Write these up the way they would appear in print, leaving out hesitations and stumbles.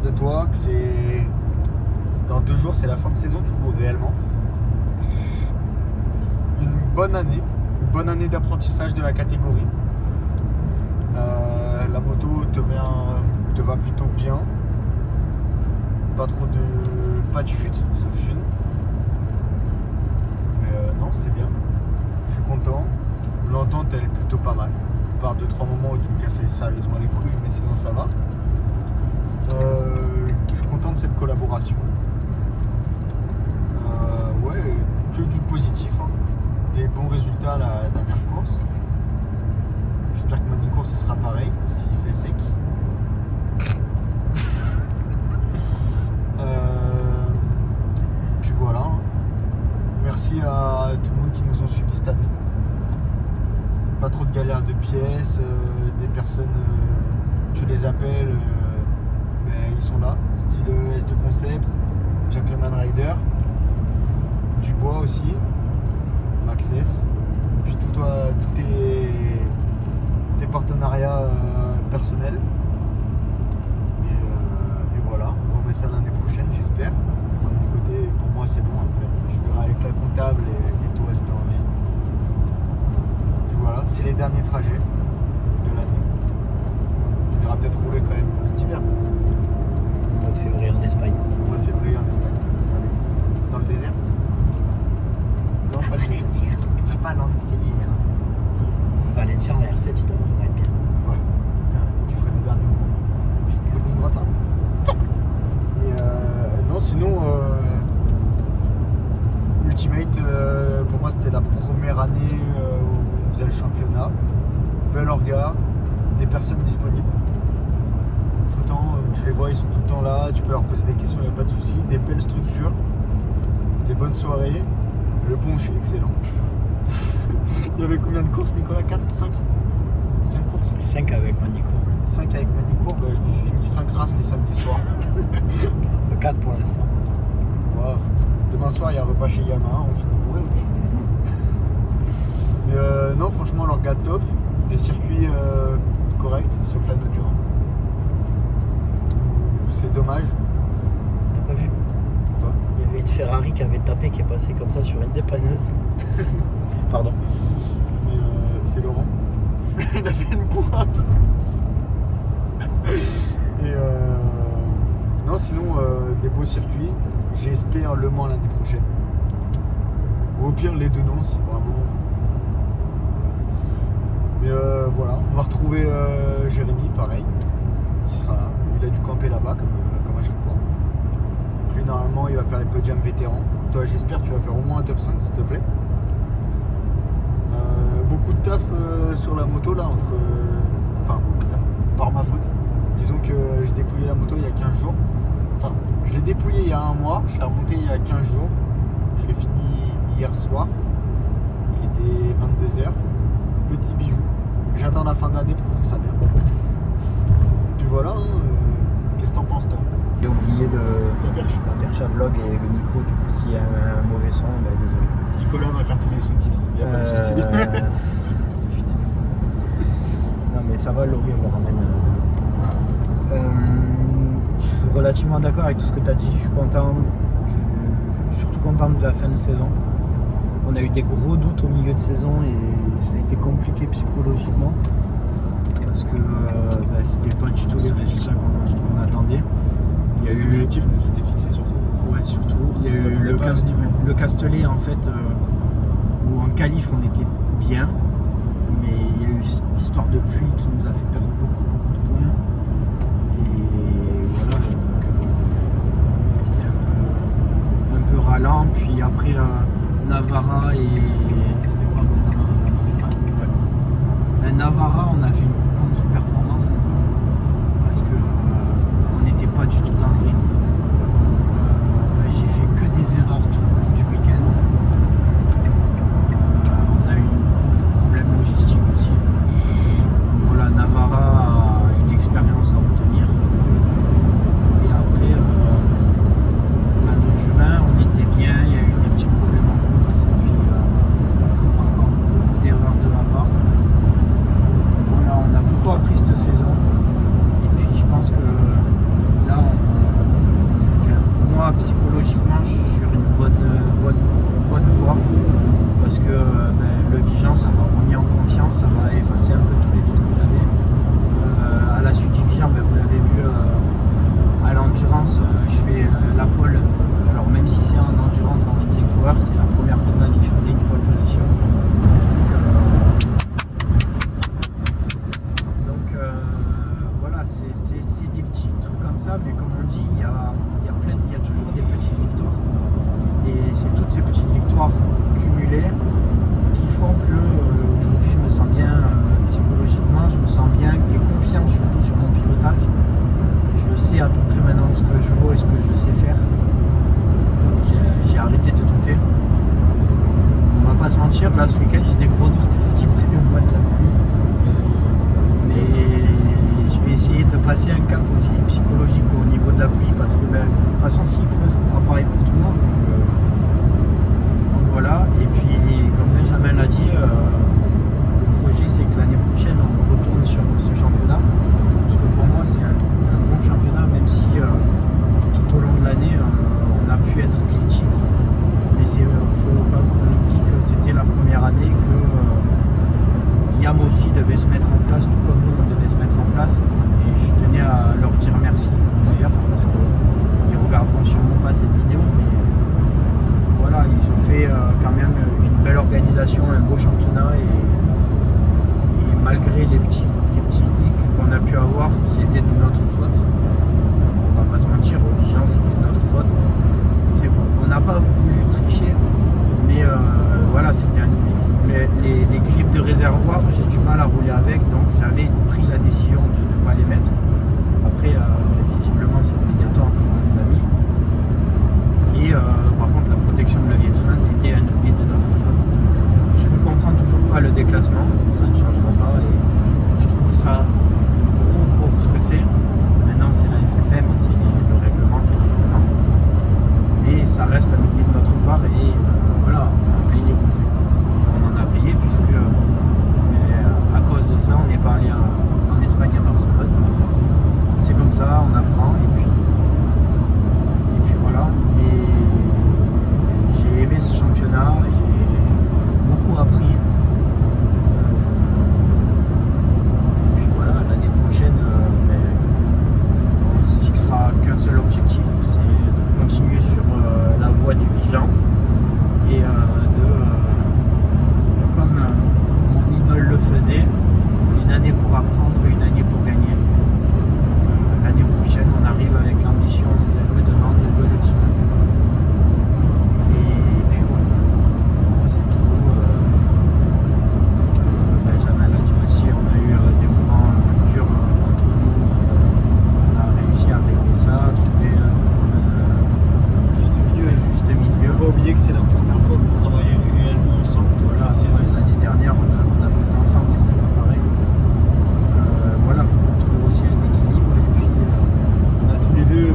de toi que c'est dans 2 jours, c'est la fin de saison du coup réellement. Une bonne année d'apprentissage de la catégorie. La moto te va plutôt bien. Pas de chute, sauf une. Mais non, c'est bien. Je suis content. L'entente elle est plutôt pas mal. À part 2-3 moments où tu me cassais sérieusement les couilles, mais sinon ça va. Je suis content de cette collaboration. Ouais, que du positif, hein. Des bons résultats à la dernière course. J'espère que ma course ce sera pareil, s'il fait sec. Puis voilà. Hein. Merci à tout le monde qui nous ont suivis cette année. Pas trop de galères de pièces, des personnes, tu les appelles, mais ils sont là. Style S2 Concepts, Jackleman Rider, Dubois aussi, Maxès, puis tous tes partenariats personnels. Et voilà, on remet ça l'année prochaine, j'espère. De mon côté, pour moi c'est bon, après tu verras avec la comptable et toi si t'as envie. Voilà, c'est les derniers trajets de l'année. On ira peut-être rouler quand même cet hiver. Au mois de février en Espagne. Au mois de février en Espagne. Allez. Dans le désert? Non, pas le désert. Valencia en RC, tu dois vraiment être bien. Ouais. Tu ferais le dernier moment. Le ligne droite là. Et non, sinon, Ultimate, pour moi, c'était la première année où on faisait le championnat. Bel orga, des personnes disponibles. Tout le temps, tu les vois, ils sont tout le temps là, tu peux leur poser des questions, il n'y a pas de souci. Des belles structures, des bonnes soirées. Le punch est excellent. Il y avait combien de courses, Nicolas? 4, 5? 5 courses? 5 avec Manicourt. 5 avec Manicourt, bah, je me suis mis 5 races les samedis soirs. 4 pour l'instant. Wow. Demain soir, il y a un repas chez Yamaha, on finit bourré. Mais non, franchement, leur gars top. Des circuits corrects, sauf la Notura. C'est dommage. T'as pas vu? Toi? Il y avait une Ferrari qui avait tapé, qui est passée comme ça sur une dépanneuse. Pardon. Mais c'est Laurent. Il a fait une pointe. Et non, sinon, des beaux circuits. J'espère Le Mans l'année prochaine. Ou au pire, les deux non, si vraiment. Mais voilà, on va retrouver Jérémy, pareil, qui sera là. Il a dû camper là-bas, comme à chaque fois. Donc lui, normalement, il va faire les podiums vétérans. Toi, j'espère que tu vas faire au moins un top 5, s'il te plaît. Beaucoup de taf sur la moto, là, enfin, beaucoup de taf, par ma faute. Disons que j'ai dépouillé la moto il y a 15 jours. Enfin, je l'ai dépouillé il y a 1 mois, je l'ai remonté il y a 15 jours. Je l'ai fini hier soir. Il était 22h. Petit bijou. J'attends la fin d'année pour faire ça bien. Puis voilà, hein, qu'est-ce que t'en penses toi? J'ai oublié La perche. à vlog et le micro, du coup s'il y a un mauvais son, bah désolé. Nicolas va faire tous les sous-titres, il n'y a pas de souci. Putain. Non mais ça va, Laurie, on le ramène. Je suis relativement d'accord avec tout ce que tu as dit, je suis content. Je suis surtout content de la fin de saison. On a eu des gros doutes au milieu de saison et ça a été compliqué psychologiquement parce que c'était pas du tout les résultats qu'on attendait. Il y a les objectifs qu'on s'était fixés surtout. Ouais, surtout. Il y a eu le Castellet en fait où en qualif on était bien, mais il y a eu cette histoire de pluie qui nous a fait perdre beaucoup de points. Et voilà, donc c'était un peu ralent. Puis après Navarra et c'était quoi après Navarra, on a fait une contre-performance un peu parce que on n'était pas du tout dans le rythme. J'ai fait que des erreurs tout le long du week-end. On a eu beaucoup de problèmes logistiques aussi. Donc voilà, Navarra a une expérience à obtenir. Et après, à Noturin, on était bien, il y a eu des petits problèmes en course et puis encore beaucoup d'erreurs de ma part. Voilà, on a beaucoup appris cette saison. Et puis je pense que là, on moi, psychologiquement, je suis sur une bonne voie. Parce que le Vigan, ça m'a remis en confiance, ça m'a effacé un peu tous les doutes que j'avais. À la suite du Vigan, vous l'avez vu, à l'endurance, je fais la pole. Alors même si c'est en endurance, en 25 hours, c'est la première fois de ma vie que je faisais une pole position. Donc voilà, c'est des petits trucs comme ça, mais comme on dit, il y a toujours des petites victoires. Et c'est toutes ces petites victoires cumulées qui font que aujourd'hui je me sens bien psychologiquement, je me sens bien et confiant surtout sur mon pilotage. Je sais à peu près maintenant ce que je vaux et ce que je sais faire. J'ai arrêté de douter. On va pas se mentir, là ce week-end j'ai des gros doutes parce qu'il prévoit de la pluie. Mais je vais essayer de passer un cap aussi psychologique au niveau de la pluie parce que de toute façon s'il pleut ça sera pareil pour tout le monde. Donc voilà, et puis comme Benjamin l'a dit, le projet c'est que l'année prochaine on retourne sur ce championnat. Parce que pour moi c'est un bon championnat, même si tout au long de l'année on a pu être critique. Mais il ne faut pas qu'on oublie que c'était la première année que YAM aussi devait se mettre en place, tout comme nous on devait se mettre en place. Et je tenais à leur dire merci d'ailleurs, parce qu'ils regarderont sûrement pas cette vidéo, mais voilà, ils ont fait quand même une belle organisation, un beau championnat, et malgré les petits hicks qu'on a pu avoir qui étaient de notre faute, on va pas se mentir, au Vigan c'était de notre faute. On n'a pas voulu tricher, mais voilà, c'était les grippes de réservoir, j'ai du mal à rouler avec, donc j'avais pris la décision de ne pas les mettre. Après, visiblement c'est obligatoire pour les amis. Et par contre la protection de levier de frein c'était un oubli de notre faute. Je ne comprends toujours pas le déclassement, ça ne changera pas et je trouve ça gros pour ce que c'est. Maintenant c'est la FFM, c'est le règlement, c'est le règlement. Mais ça reste un oubli de notre part et voilà, on paye les conséquences. Et on en a payé puisque à cause de ça on n'est pas allé en Espagne à Barcelone. C'est comme ça, on apprend et puis voilà. Mais j'ai aimé ce championnat, j'ai beaucoup appris. Et puis voilà, l'année prochaine, on se fixera qu'un seul objectif, c'est de continuer sur la voie du Vigan et comme mon idole le faisait, une année pour apprendre, une année pour gagner. L'année prochaine, on arrive avec l'ambition de jouer devant, de jouer le titre. Et puis voilà, c'est tout. Benjamin l'a dit aussi, on a eu des moments plus durs entre nous. On a réussi à régler ça, à trouver juste milieu. Faut pas oublier que c'est la première fois qu'on travaille réellement ensemble. Voilà, l'année dernière, on a bossé ensemble, mais c'était pas pareil. Voilà, il faut qu'on trouve aussi un équilibre. Et puis, on a tous les deux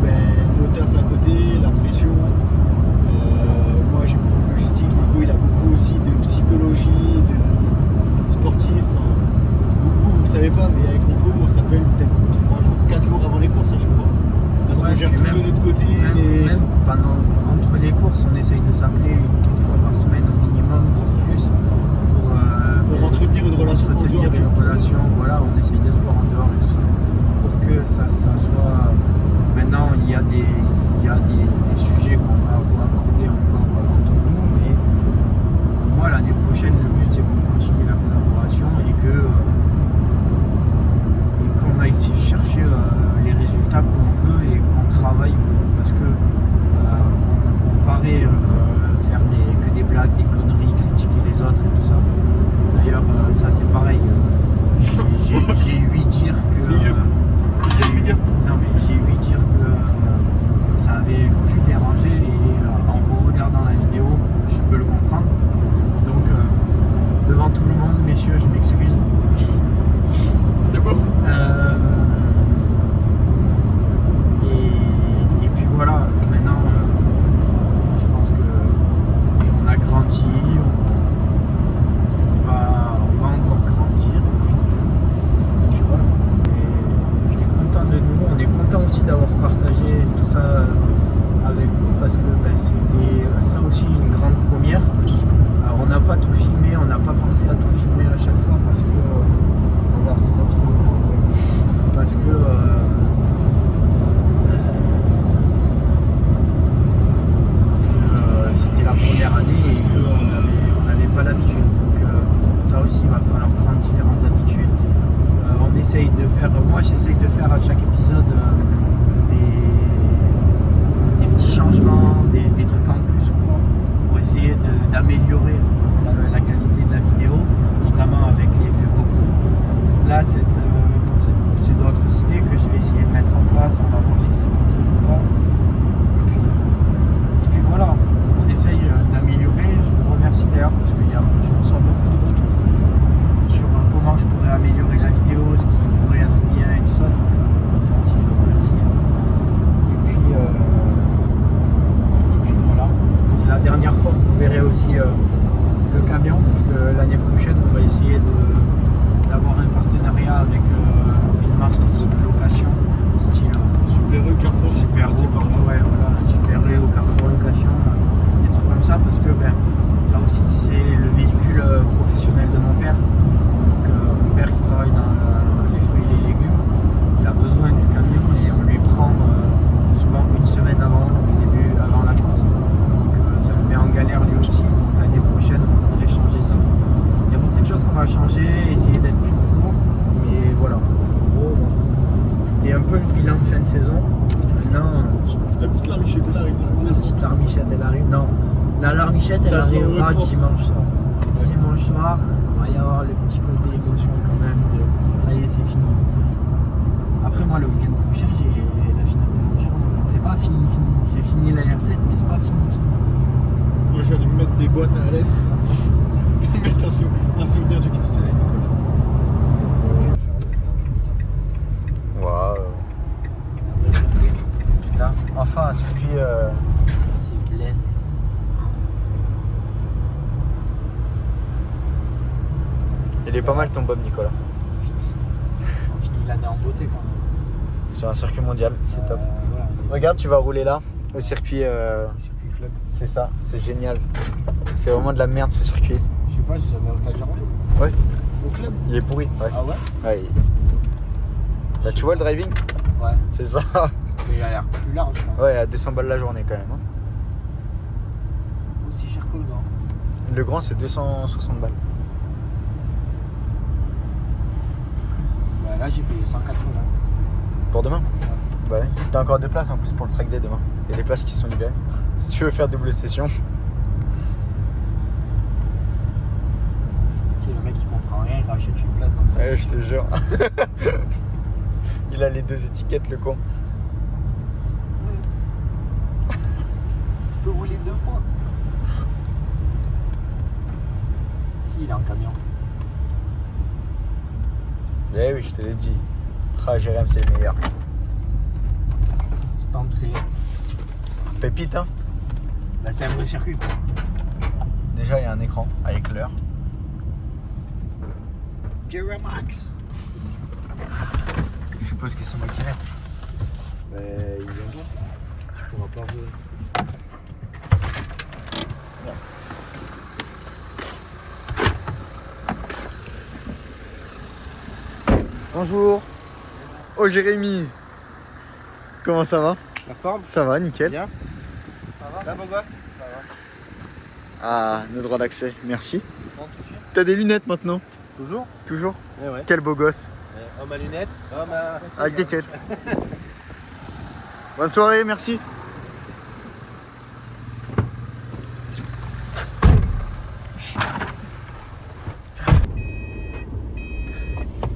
nos tafs à côté, la pression. Moi j'ai beaucoup de logistique, Nico il a beaucoup aussi de psychologie, de sportif. Vous le savez pas, mais avec Nico on s'appelle peut-être 3 jours, 4 jours avant les courses à chaque fois. Parce qu'on gère tout de notre côté. Même entre les courses, on essaye de s'appeler une fois par semaine au minimum, plus, pour entretenir une relation. Voilà, on essaye de se voir en dehors et tout ça. Pour que ça soit. Maintenant, il y a des sujets qu'on va aborder encore entre nous, mais moi, l'année prochaine, le but c'est qu'on continue la collaboration et qu'on aille chercher les résultats qu'on veut et qu'on travaille pour, parce que on paraît faire que des blagues, des conneries, critiquer les autres et tout ça. D'ailleurs, ça c'est pareil. J'ai eu dire que j'ai eu dire que ça avait pu déranger et en regardant la vidéo, je peux le comprendre. Donc devant tout le monde, messieurs, je m'excuse. C'est bon. Et puis voilà, maintenant je pense que on a grandi, on va encore grandir. Et puis voilà. Et je suis content de nous, on est content aussi d'avoir partagé tout ça avec vous parce que c'était ça aussi une grande première. Alors on n'a pas tout filmé, on n'a pas pensé à tout filmer à chaque fois parce que je vais voir si ça filme parce que c'était la première année et qu'on n'avait pas l'habitude. Donc ça aussi il va falloir prendre différentes habitudes. On essaye de faire, moi j'essaye de faire à chaque épisode des petits changements, des trucs en plus ou quoi, pour essayer d'améliorer la qualité de la vidéo, notamment avec les vues GoPro. Là pour cette course, j'ai d'autres idées que je vais essayer de mettre en place, on va voir si c'est possible ou pas. Et puis voilà, on essaye d'améliorer. Je vous remercie d'ailleurs parce que je reçois beaucoup de retours sur comment je pourrais améliorer la vidéo, ce qui pourrait être bien et tout ça. Donc ça aussi je vous remercie. Et puis voilà, c'est la dernière fois que vous verrez aussi le camion, puisque l'année prochaine on va essayer d'avoir un partenariat avec une marque de location style Super U, Carrefour, Super c'est par là. Ouais, voilà, Super U au Carrefour Location, des trucs comme ça, parce que ça aussi c'est le véhicule professionnel de mon père. Donc mon père qui travaille dans les fruits et les légumes, il a besoin du camion et on lui prend souvent une semaine avant la course. Donc ça le met en galère lui aussi. Donc l'année prochaine on voudrait changer ça. Il y a beaucoup de choses qu'on va changer, essayer d'être plus pro, mais voilà. En gros, c'était un peu le bilan de fin de saison. Maintenant, La petite larmichette, elle arrive. la petite larmichette, elle arrive. Non, la larmichette, elle Ça sera au arrivera retour. dimanche soir. Ouais. Dimanche soir, il va y avoir le petit côté émotion quand même. Ça y est, c'est fini. Après, moi, le week-end prochain, j'ai la finale de l'endurance. Donc, c'est pas fini. C'est fini la R7, mais c'est pas fini. Moi, je vais aller me mettre des boîtes à Alès. Mettre un souvenir du Castellet, Nicolas. Waouh. Putain, enfin un circuit. C'est plein. Il est pas mal ton Bob, Nicolas. On finit l'année en beauté quand même. Sur un circuit mondial, c'est top. Voilà, Regarde, tu vas rouler là, au circuit. circuit club. C'est ça, c'est génial. C'est vraiment de la merde ce circuit. Je sais pas, j'ai jamais entendu parler. Ouais, Au club. il est pourri. Ouais. Ah ouais? Ouais. Là, tu vois le driving? Ouais. C'est ça. Mais il a l'air plus large quand même. Ouais, à 200 balles la journée quand même. Hein. Aussi cher que le grand. Le grand, c'est 260 balles. Bah, là j'ai payé 180. Pour demain? Bah ouais. T'as encore des places en plus pour le track day demain. Il y a des places qui sont libérées. Si tu veux faire double session. C'est le mec qui comprend rien, il rachète une place dans sa Ouais, je session. te jure. Il a les deux étiquettes, le con. Tu peux rouler 2 fois. Si, il est en camion. Eh oui, je te l'ai dit. Ah, Jérém, c'est le meilleur. Cette entrée. Pépite, hein. Bah, c'est un vrai circuit quoi. Déjà, il y a un écran avec l'heure. Max. Je suppose que c'est moi qui l'ai. Bah, il vient pas. Tu pourras pas rouler. Bonjour. Oh, Jérémy. Comment ça va? La forme? Ça va, nickel. Bien. Ça va? Là, beau gosse? Ça va. Ah, nos droits d'accès, merci. Bon, touché. T'as des lunettes maintenant? Toujours? Toujours? Eh ouais. Quel beau gosse. Homme à lunettes, homme à... Avec des quêtes. Bonne soirée, merci.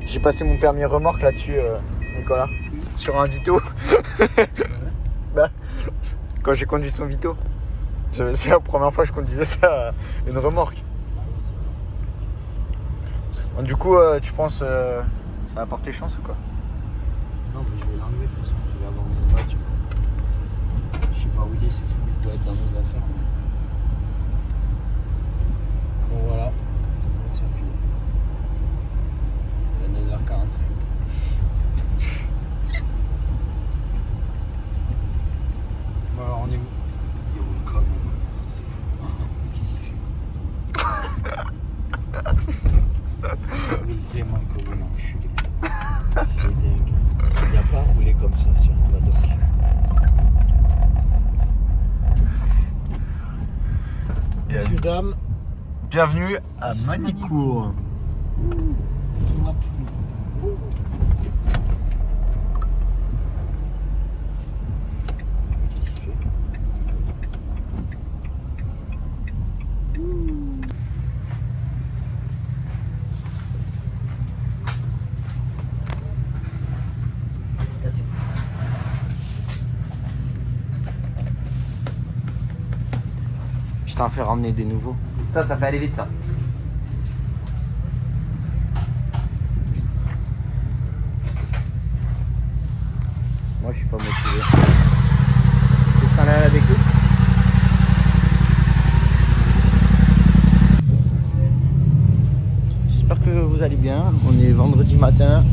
J'ai passé mon permis remorque là-dessus, Nicolas, sur un Vito. Bah, quand j'ai conduit son Vito. C'est la première fois que je conduisais ça, une remorque. Bon, du coup, tu penses ça va porter chance ou quoi? Non, mais je vais l'enlever de toute façon. Je vais avoir mon badge. Je sais pas où il est, c'est tout. Il doit être dans nos affaires. Mais... Bon, voilà. Le circuit. Il est 9h45. Bon, alors, on est où? C'est dingue. Il n'y a pas à rouler comme ça sur un paddock. Messieurs, dames, Bienvenue à Manicourt. qu'est-ce qu'il fait? Je t'en fais ramener des nouveaux. Ça fait aller vite ça. Moi je suis pas motivé. Tu veux aller avec lui? J'espère que vous allez bien. On est vendredi matin.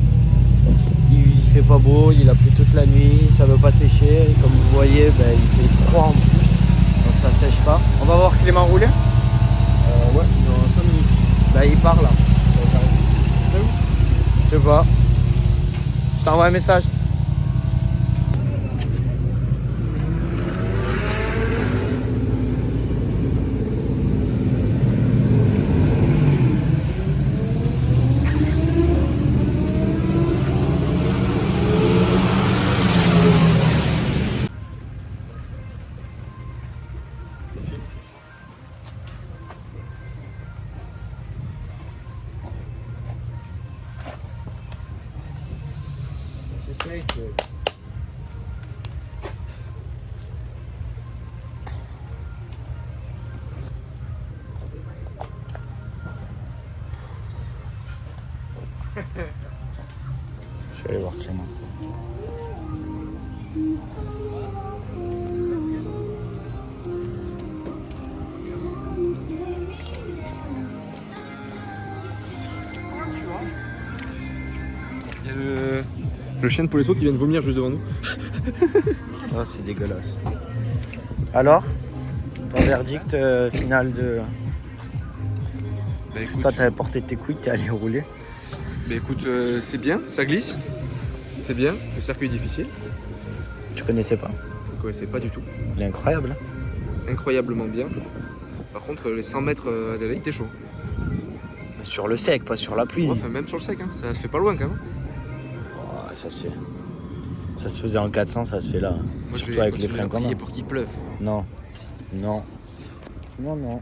Il fait pas beau, il a plu toute la nuit, ça veut pas sécher. Et comme vous voyez, ben, il fait froid en plus. Donc ça sèche pas. On va voir Clément rouler. Ouais, dans 5 minutes. Bah il part là. Je sais pas. Je t'envoie un message. C'est sec. Je vais aller voir Clément. Il y a le chien de Polesso qui vient de vomir juste devant nous. Oh, c'est dégueulasse. Alors, ton verdict final de... Bah écoute, Toi, t'avais porté tes couilles, t'es allé rouler. c'est bien, ça glisse. C'est bien, le circuit est difficile. Tu connaissais pas. Je ne connaissais pas du tout. Il est incroyable. Incroyablement bien. Par contre, les 100 mètres à Adélaïde, t'es chaud. Sur le sec, pas sur la pluie. Ouais, enfin, même sur le sec, hein. Ça se fait pas loin quand même. Oh, ça se fait. Ça se faisait en 400, ça se fait là. Moi, je Surtout vais avec les continuer à freins prier communs. pour qu'il pleuve. Non. Non. Non, non.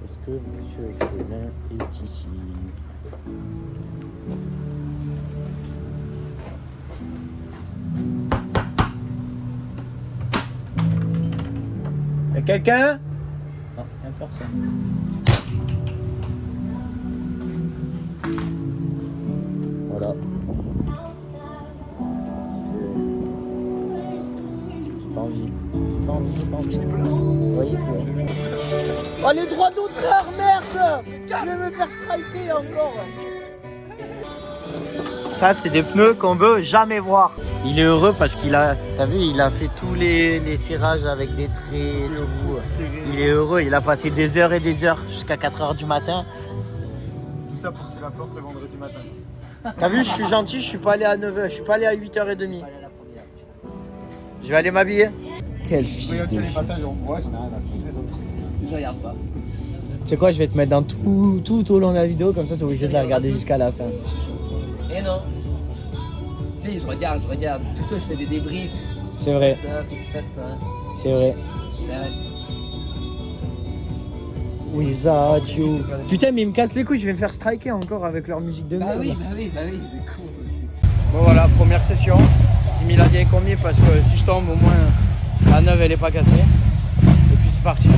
Est-ce que monsieur Colin est ici? Y'a quelqu'un? Non, y'a personne. Voilà. J'ai pas envie. J'ai pas envie, j'ai pas envie. Vous voyez que... Oh, les droits d'auteur, merde! Je vais me faire striker encore. Ça, c'est des pneus qu'on veut jamais voir. Il est heureux parce qu'il a, t'as vu, il a fait tous les serrages avec des traits et tout. Il est heureux, il a passé des heures et des heures jusqu'à 4h du matin. Tout ça pour que tu la plantes le vendredi matin. T'as vu, je suis gentil, je suis pas allé à 9h, je suis pas allé à 8h30. Je vais aller m'habiller. Quel fils de... Les passages en bois, j'en ai rien à foutre des autres. Je regarde pas. Tu sais quoi, je vais te mettre dans tout au long de la vidéo, comme ça t'es obligé de la regarder jusqu'à la fin. Et non. Si, je regarde. Tout je fais des débriefs. C'est vrai, Ça, faut que je fasse ça. c'est vrai. Ouais. Without you. Putain, mais ils me cassent les couilles, je vais me faire striker encore avec leur musique de Bah merde. oui, c'est con aussi. Bon voilà, première session. J'ai mis la vieille combi parce que si je tombe, au moins la neuve elle est pas cassée. Et puis c'est parti.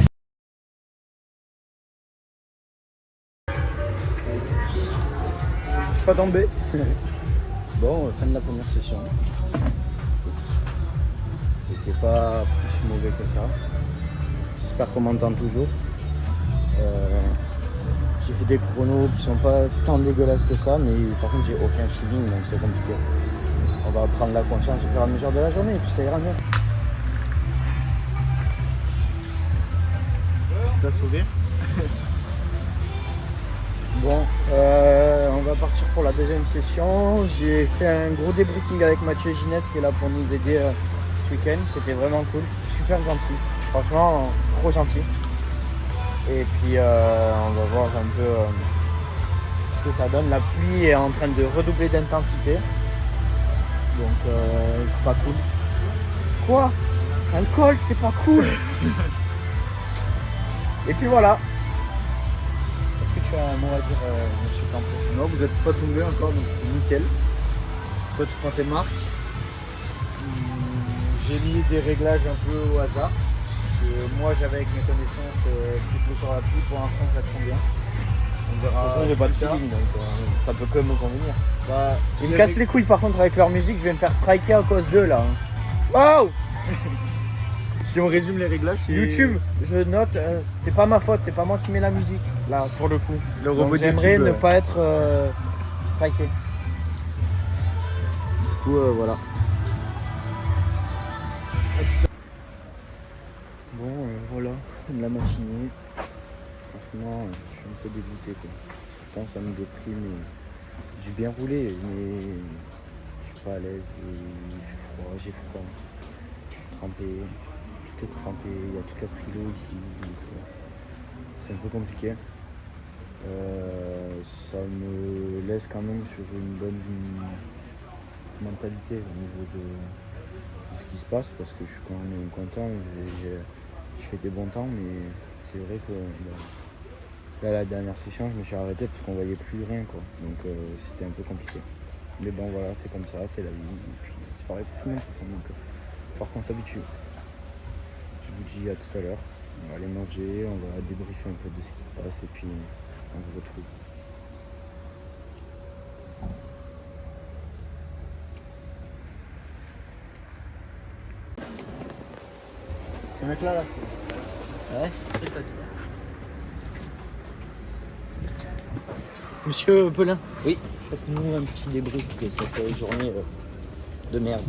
Pas tombé. Bon, fin de la première session. C'était pas plus mauvais que ça. J'espère qu'on m'entend toujours. J'ai fait des chronos qui sont pas tant dégueulasses que ça, mais par contre j'ai aucun feeling donc c'est compliqué. On va prendre la confiance au fur et à mesure de la journée et puis ça ira mieux. Tu t'as sauvé? Bon, on va partir pour la deuxième session. J'ai fait un gros débriefing avec Mathieu Ginès qui est là pour nous aider ce week-end. C'était vraiment cool, super gentil. Franchement, trop gentil. Et puis, on va voir un peu ce que ça donne. La pluie est en train de redoubler d'intensité. Donc, c'est pas cool. Quoi? Alcool, c'est pas cool. Et puis voilà. Est-ce que tu as un mot à dire, monsieur Campo? Non, vous n'êtes pas tombé encore, donc c'est nickel. Toi, tu prends tes marques. J'ai mis des réglages un peu au hasard. Moi, j'avais avec mes connaissances ce qui pleut sur la pluie. Pour l'instant, ça te convient. On verra. De toute façon, j'ai pas de plus tard. feeling, donc ça peut que me convenir. Bah, Ils me cassent les couilles par contre avec leur musique, je vais me faire striker à cause d'eux là. Oh! Si on résume les réglages, c'est YouTube, je note, c'est pas ma faute, c'est pas moi qui mets la musique là pour le coup. le Donc, robot de j'aimerais YouTube. ne pas être striké. Du coup, voilà. Bon, voilà, la matinée. Franchement, je suis un peu dégoûté quoi. Pourtant, ça me déprime. J'ai bien roulé, mais je suis pas à l'aise. Il fait froid, j'ai froid. Je suis trempé, tout est trempé. Il y a tout qui a pris l'eau ici. Donc, c'est un peu compliqué. Ça me laisse quand même sur une bonne mentalité au niveau de ce qui se passe parce que je suis quand même content. Je fais des bons temps, mais c'est vrai que là, la dernière session, je me suis arrêté parce qu'on voyait plus rien, quoi. Donc c'était un peu compliqué. Mais bon, voilà, c'est comme ça, c'est la vie. Et puis c'est pareil pour tout le monde, de toute façon. Donc il va falloir qu'on s'habitue. Je vous dis à tout à l'heure. On va aller manger, on va débriefer un peu de ce qui se passe et puis on vous retrouve. Ce mec-là, là, c'est. Ouais. C'est que t'as dit. Monsieur Pelin. Oui. Faites-nous un petit débrief de cette journée de merde.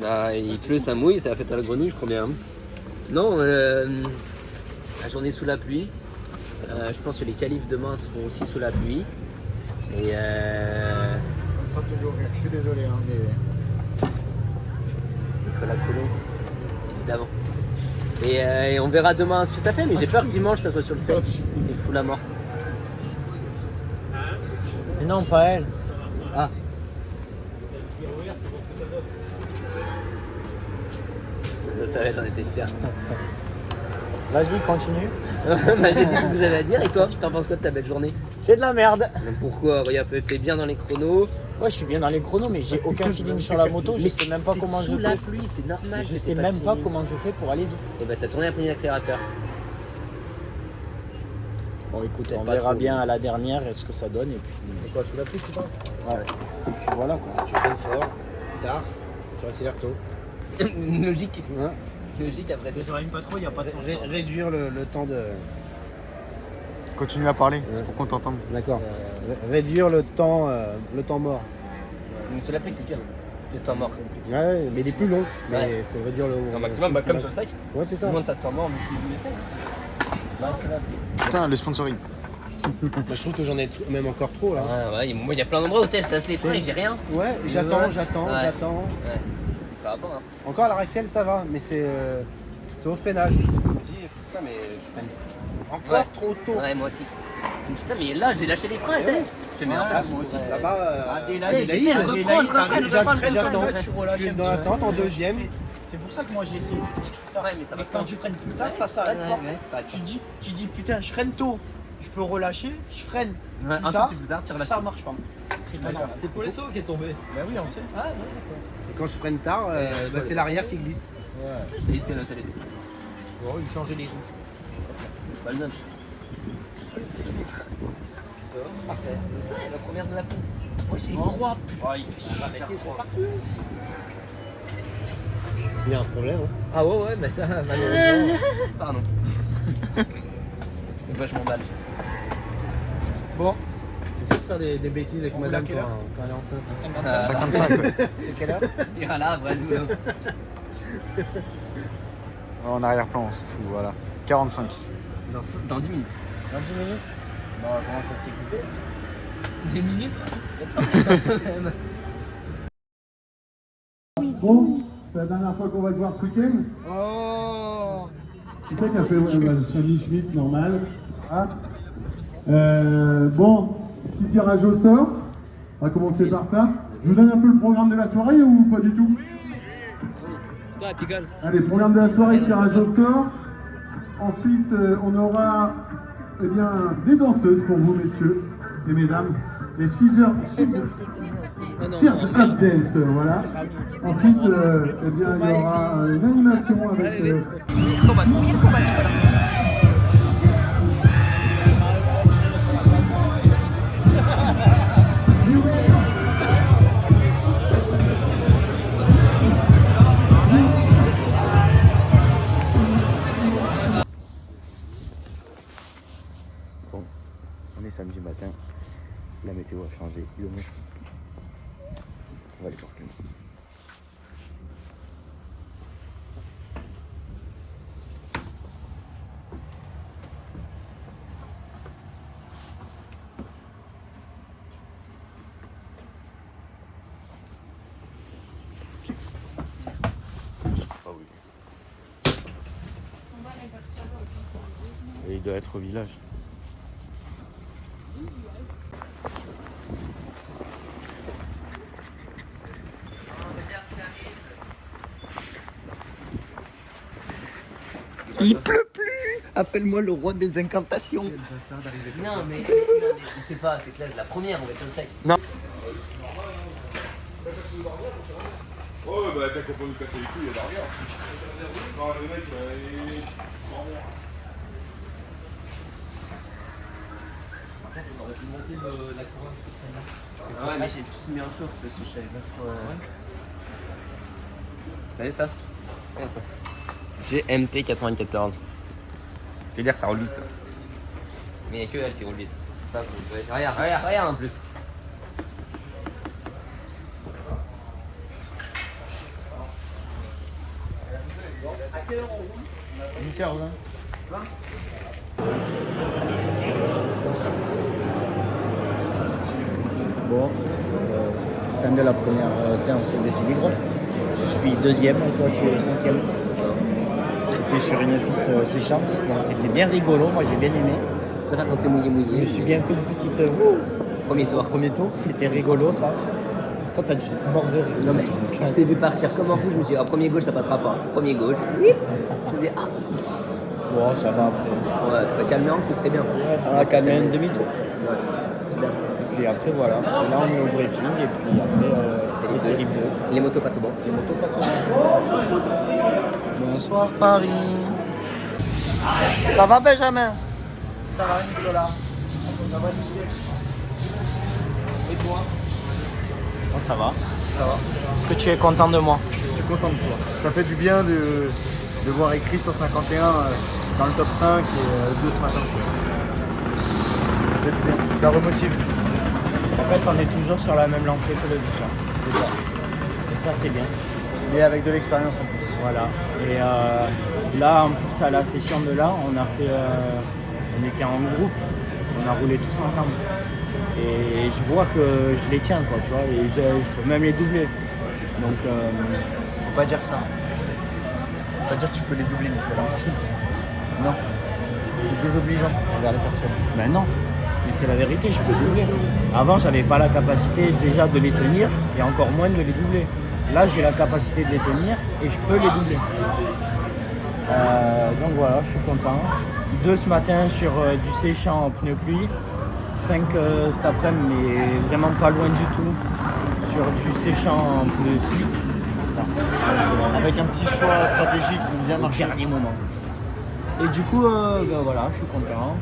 Bah, il pleut, ça mouille, ça a fait à la grenouille, je crois bien. Non, la journée sous la pluie. Je pense que les qualifs demain seront aussi sous la pluie. Et Ça me fera toujours rire. Je suis désolé, hein, mais. Nicolas Collomb, évidemment. Et on verra demain ce que ça fait, mais j'ai peur que dimanche ça soit sur le sec. Il fout la mort. Mais non, pas elle. Ah, Je savais, j'en étais sûr. Vas-y, continue. Bah, j'ai dit ce que j'avais à dire, et toi, t'en penses quoi de ta belle journée? C'est de la merde. Mais pourquoi? Regarde, t'es bien dans les chronos. Ouais, je suis bien dans les chronos, mais j'ai aucun feeling sur la moto. Je sais même pas t'es comment je sous la fais. pluie, c'est normal. Je que sais t'aies même de pas feeling. comment je fais pour aller vite. Et bah t'as tourné un premier accélérateur. Bon, écoute, Peut-être on pas verra trop. bien à la dernière ce que ça donne. Et puis, c'est quoi, sous la pluie, tu parles? ouais. Et puis voilà quoi. Tu freines fort, tard, tu accélères tôt. Logique. Hein? Logique après tout. Déraille pas trop, il n'y a pas de sens. Réduire le temps de. Continue à parler, c'est pour qu'on t'entende. D'accord. Réduire le temps mort. Mais sous la pluie, c'est pire. C'est temps mort. Ouais, mais il est plus long. Mais Ouais. il faut réduire le. Un maximum, bah, comme sur le sac. Ouais, c'est ça. Moins t'as de temps mort, mais tu le sais. C'est pas sous la pluie. Putain, le sponsoring. Je trouve que j'en ai même encore trop là. Ouais, moi il y a plein d'endroits où je tasse les freins et j'ai rien. Ouais, j'attends. j'attends. Ouais. Ça va pas, hein. Encore à la Rexel, ça va, mais c'est au freinage. Je me dis, putain, mais je freine encore Ouais. trop tôt. Ouais, moi aussi. Putain, mais là j'ai lâché les freins, tu sais. Je fais mais en Ah, fait, moi aussi. ouais. Là-bas, Tu sais, je reprends, j'attends. Je suis dans l'attente en deuxième. C'est pour ça que moi j'ai essayé. Ouais, mais ça va Et quand tu freines plus tard, ça Ouais, s'arrête pas. ouais, ça s'arrête Tu dis putain, je freine tôt. Je peux relâcher, je freine. pas. Ouais, un tard, peu plus tard, tu relâches. Ça marche pas. C'est pas normal. C'est Polesso qui est tombé. Bah oui, on sait. Ah, ouais, Et quand je freine tard, c'est l'arrière qui glisse. d'accord. Je t'ai dit que t'allais aider. Bon, il changeait les roues. Pas le même. Parfait. C'est ça, la première de la pluie. Moi j'ai froid. Oh, il fait super froid. Il y a un problème. Hein. Ah ouais, mais ça, malheureusement. Pardon. C'est vachement mal. Bon, C'est ça de faire des bêtises avec On madame roule à quelle quand elle est enceinte. 55. 55, ouais. C'est quelle heure? Il ira là, après nous. En arrière-plan, on s'en fout, voilà. 45. Dans 10 minutes. Dans 10 minutes. on va commencer à s'équiper. 2 minutes. Bon, c'est la dernière fois qu'on va se voir ce week-end. Oh. Qui c'est qui a fait Sammy Schmidt normal. Ah. Bon, petit tirage au sort. On va commencer par ça. Je vous donne un peu le programme de la soirée ou pas du tout? Allez, programme de la soirée, tirage au sort. Ensuite, on aura eh bien, des danseuses pour vous, messieurs et mesdames. Les Cheers Up Dance, voilà. Ensuite, eh bien, il y aura une animation avec... Bon, on est samedi matin, la météo a changé, on va aller voir Clément. Ah oui. Et il doit être au village. Il pleut plus. Appelle-moi le roi des incantations. Non, mais je sais pas, c'est que là, la première, on va être au sec. Non. Oh bah t'as compris nous casser les couilles, il y a derrière. Non le mec il est... Ouais, mais j'ai tout mis en chauffe parce que je savais pas trop. Vous savez ça? Regarde ça. GMT 94. Je veux dire, ça roule vite. Ça. Mais il n'y a que elle qui roule vite. Ça, vous pouvez... Regarde en plus. À quelle heure on roule? 8h20. Bon, fin de la première séance des Célibres. Je suis deuxième et toi tu es cinquième. C'est ça. C'était sur une piste séchante, donc c'était bien rigolo, moi j'ai bien aimé. Je préfère quand c'est mouillé. Je me suis bien fait une petite premier tour, c'était rigolo ça. Toi t'as dû te mordre de rire. Non mais je t'ai vu partir comme un fou, je me suis dit, premier gauche ça passera pas. Premier gauche, je me dis, ah. Bon, ça va après. Ouais, ça t'a calmé en plus, c'était bien. Ouais, ça va calmer un demi-tour. Ouais, c'est bien. Et puis après voilà, là on est au briefing et puis après c'est les séries 2. Les motos passent au bon. Les motos passent au bon. Bonsoir Paris. Ça va Benjamin? Ça va Nicolas? Ça va nickel. Et toi? Bon, ça va. Ça va. Est-ce que tu es content de moi? Je suis content de toi. Ça fait du bien de voir écrit sur 51 dans le top 5 et 2 ce matin. Ça fait du bien. Ça remotive. En fait, on est toujours sur la même lancée que le Vichy. C'est ça. Et ça, c'est bien. Et avec de l'expérience en plus. Voilà. Et là, en plus, à la session de là, on a fait. On était en groupe. On a roulé tous ensemble. Et je vois que je les tiens, quoi, tu vois. Et je peux même les doubler. Donc. Faut pas dire ça. Faut pas dire que tu peux les doubler, Nicolas. Si. Non. C'est désobligeant envers les personnes. Ben non. Mais c'est la vérité, je peux doubler. Avant, j'avais pas la capacité déjà de les tenir et encore moins de les doubler. Là, j'ai la capacité de les tenir et je peux les doubler. Donc voilà, je suis content. 2 ce matin sur du séchant en pneu pluie. 5 cet après-midi, mais vraiment pas loin du tout. Sur du séchant en pneu slick. C'est ça. Avec un petit choix stratégique bien Au marché. dernier moment. Et du coup, ben voilà, je suis content.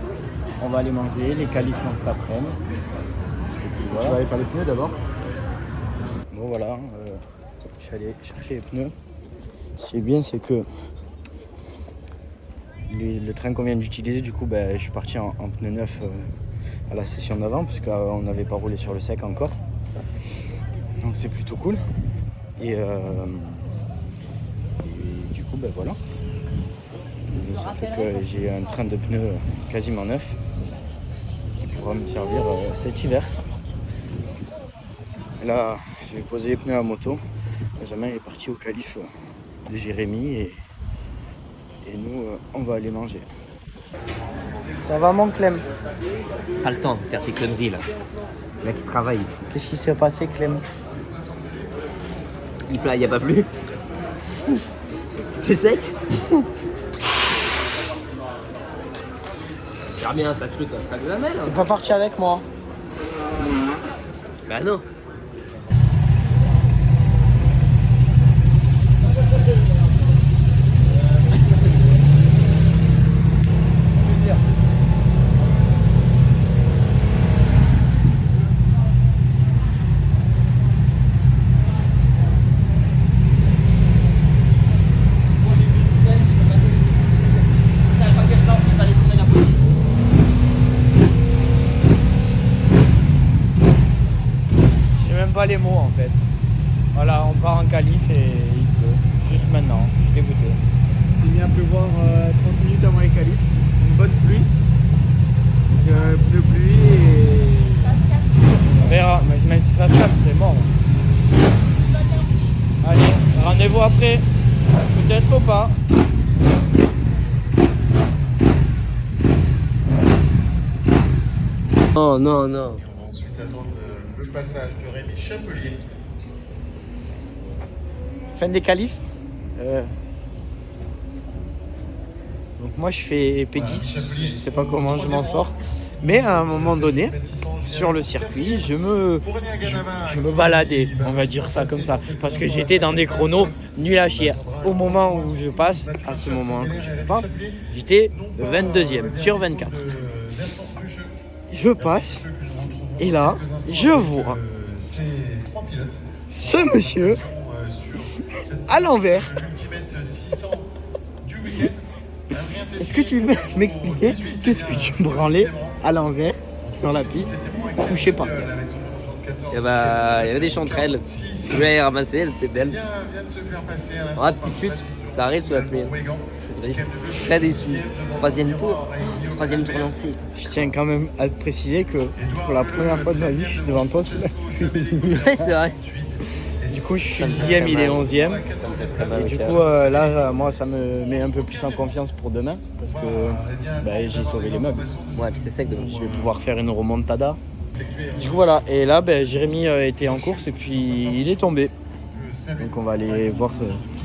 On va aller manger, les qualifiants cet après-midi. Et puis Tu voilà. vas aller faire les pneus d'abord. Bon voilà, je suis allé chercher les pneus. Ce qui est bien, c'est que le train qu'on vient d'utiliser, du coup, ben, je suis parti en pneus neufs à la session d'avant, parce qu'on n'avait pas roulé sur le sec encore. Donc c'est plutôt cool. Et du coup, ben voilà. Et ça fait que j'ai un train de pneus quasiment neuf qui pourra me servir cet hiver. Et là, je vais poser les pneus à moto. Benjamin est parti au calife de Jérémy et nous, on va aller manger. Ça va mon Clem? Pas le temps de faire tes conneries là. Le mec qui travaille ici. Qu'est-ce qui s'est passé Clem? Il n'y a pas plu. C'était sec. C'est bien ça truc à faire de la mêle. T'es pas parti avec moi? Bah non. Pas les mots en fait. Voilà, on part en qualif et il pleut. Juste maintenant, je suis dégoûté. C'est mis à pleuvoir 30 minutes avant les qualifs. Une bonne pluie. Donc pneu pluie et. On verra, mais même si ça se calme, c'est mort. Allez, rendez-vous après. Peut-être ou pas. Non, non, non. On va ensuite attendre le passage de Rémi Chapelier. Fin des qualifs. Donc moi je fais P10, je sais pas comment je m'en sors. Mais à un moment donné, sur le circuit, je me baladais, on va dire ça comme ça. Parce que j'étais dans des chronos nuls à chier. Au moment où je passe, à ce moment que je pas, j'étais 22e sur 24. Je passe, et là, je vois ce monsieur à l'envers. Est-ce que tu veux m'expliquer qu'est-ce que tu branlais à l'envers dans la piste, couché par terre? Il y avait des chanterelles. Je voulais les ramasser, elles étaient belles. Ah, petite chute, ça arrive sous la pluie. Je suis triste, très déçu. Troisième tour lancé. Je tiens quand même à te préciser que pour la première fois de ma vie, je suis devant toi. Ouais, c'est vrai. Du coup, je suis 10e, il est 11e. Ça me fait très mal. Et du coup, là, moi, ça me met un peu plus en confiance pour demain. Parce que j'ai sauvé les meubles. Ouais, puis c'est sec demain. Je vais pouvoir faire une remontada. Du coup, voilà. Et là, Jérémy était en course et puis il est tombé. Donc, on va aller voir.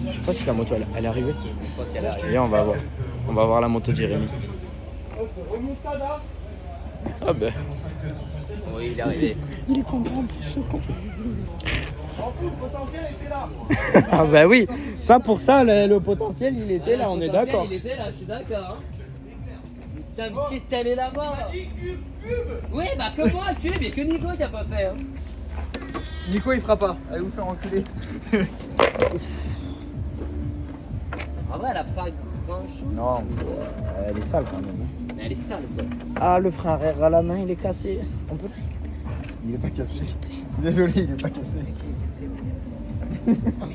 Je sais pas si la moto elle est arrivée. Je pense qu'elle est arrivée. Et on va voir. On va voir la moto de Jérémy. Ah ben. Oui, il est arrivé. Il est content pour ce con. Ah bah oui, ça pour ça, le potentiel il était là, on est d'accord. Il était là, je suis d'accord. Tiens, Christian est là-bas. Oui, bah que moi, cube, il y a que Nico qui a pas fait. Hein. Nico il fera pas, allez vous faire enculer. En vrai, elle a pas grand-chose. Non, elle est sale quand même. Mais elle est sale quoi. Ah, le frein arrière à la main, il est cassé. On peut. Il est pas cassé. Désolé, il est pas cassé. Il est pas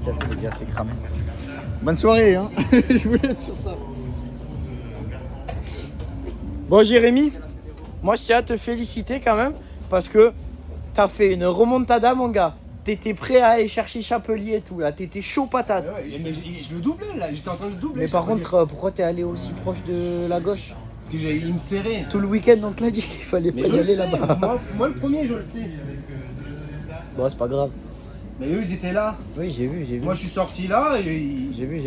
cassé, les gars, c'est cramé. Bonne soirée, hein. Je vous laisse sur ça. Bon, Jérémy, moi je tiens à te féliciter quand même parce que t'as fait une remontada, mon gars. T'étais prêt à aller chercher Chapelier et tout, là. T'étais chaud patate. Ouais, mais je le doublais là, j'étais en train de doubler. Mais par contre, pourquoi t'es allé aussi proche de la gauche? Parce que il me serrait. Tout le week-end, on te l'a dit qu'il fallait pas y aller là-bas. Moi le premier, je le sais. Bon, c'est pas grave. Mais eux, ils étaient là. Oui, j'ai vu. Moi, je suis sorti là et J'ai vu.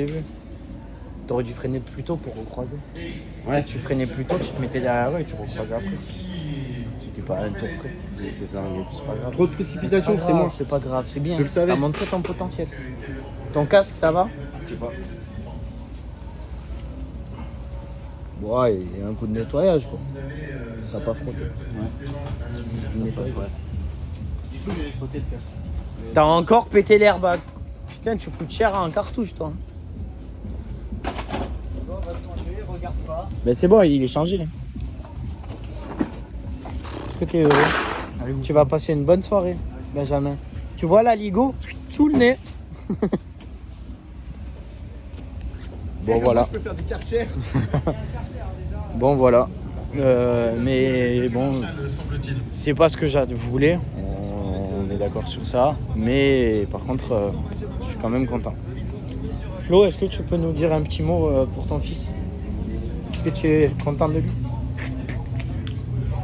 T'aurais dû freiner plus tôt pour recroiser. Ouais. Tu freinais plus tôt, tu te mettais derrière eux et tu recroisais après. C'était pas un tour près. c'est ça. C'est pas grave. Trop de précipitation, c'est moi. C'est pas grave, c'est bien. Je le savais. T'as montré ton potentiel. Ton casque, ça va? Je sais pas. Bon, ouais, il y a un coup de nettoyage, quoi. T'as pas frotté. Ouais. C'est juste du nettoyage. Du coup, j'avais frotté le casque. T'as encore pété l'airbag. Putain, tu coûtes cher en cartouche, toi. Bon, on va changer, regarde pas. Ben c'est bon, il est changé, là. Est-ce que t'es heureux? Tu vas passer une bonne soirée, Benjamin. Tu vois la Ligo sous le nez. Bon, voilà. Je peux faire du karcher. Bon voilà. Mais bon, c'est pas ce que je voulais. On est d'accord sur ça. Mais par contre, je suis quand même content. Flo, est-ce que tu peux nous dire un petit mot pour ton fils? Est-ce que tu es content de lui?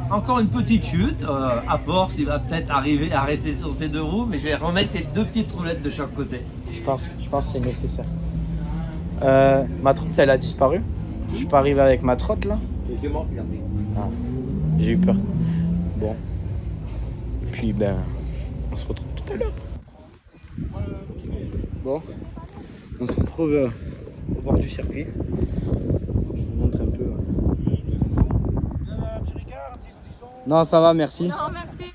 Encore une petite chute. À force, il va peut-être arriver à rester sur ses 2 roues, mais je vais remettre les 2 petites roulettes de chaque côté. Je pense que c'est nécessaire. Ma trotte, elle a disparu. Je suis pas arrivé avec ma trotte là. Il est mort, regardez. Ah, j'ai eu peur. Bon. Et puis ben, on se retrouve tout à l'heure. Bon, on se retrouve au bord du circuit. Je vous montre un peu. Non, ça va, merci. Non, merci.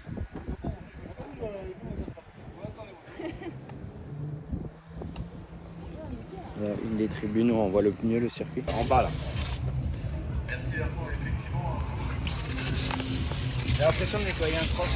Une des tribunes où on voit le mieux le circuit. En bas là. Merci Armand, effectivement. J'ai l'impression de nettoyer un troc.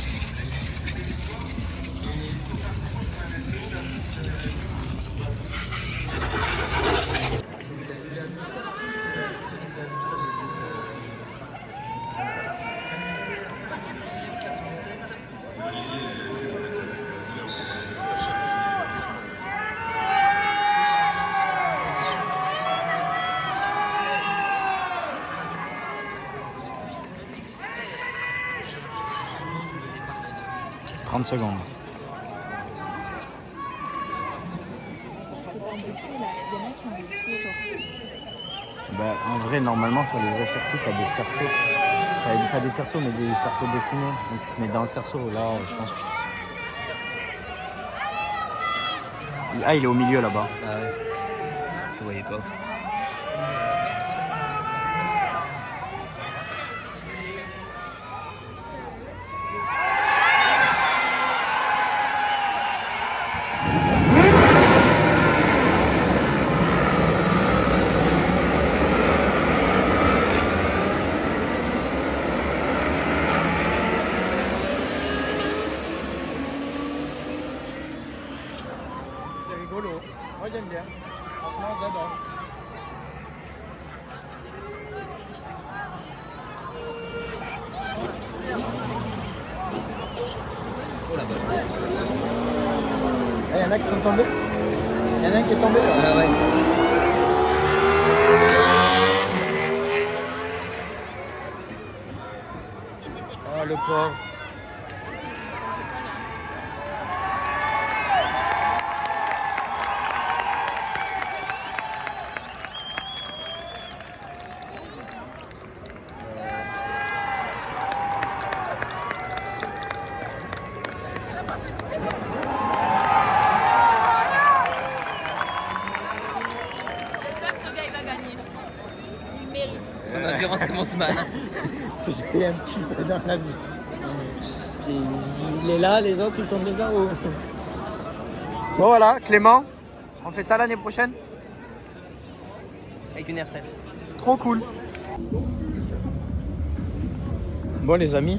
Secondes. Je te parle de pieds là, il y en a qui ont des pieds genre. Bah, en vrai, normalement, sur les vrais circuits, t'as des cerceaux. Enfin, pas des cerceaux, mais des cerceaux dessinés. Donc tu te mets dans le cerceau. Là, je pense que ah, il est au milieu là-bas. Ah ouais. Je voyais pas. Moi j'aime bien. Franchement j'adore. Il y en a qui sont tombés. Il y en a un qui est tombé là. Ah ouais. Oh le pauvre. Son endurance commence mal. J'ai un petit peu dans la vie. Il est là, les autres ils sont déjà haut. Bon voilà, Clément, on fait ça l'année prochaine? Avec une R7. Trop cool. Bon les amis,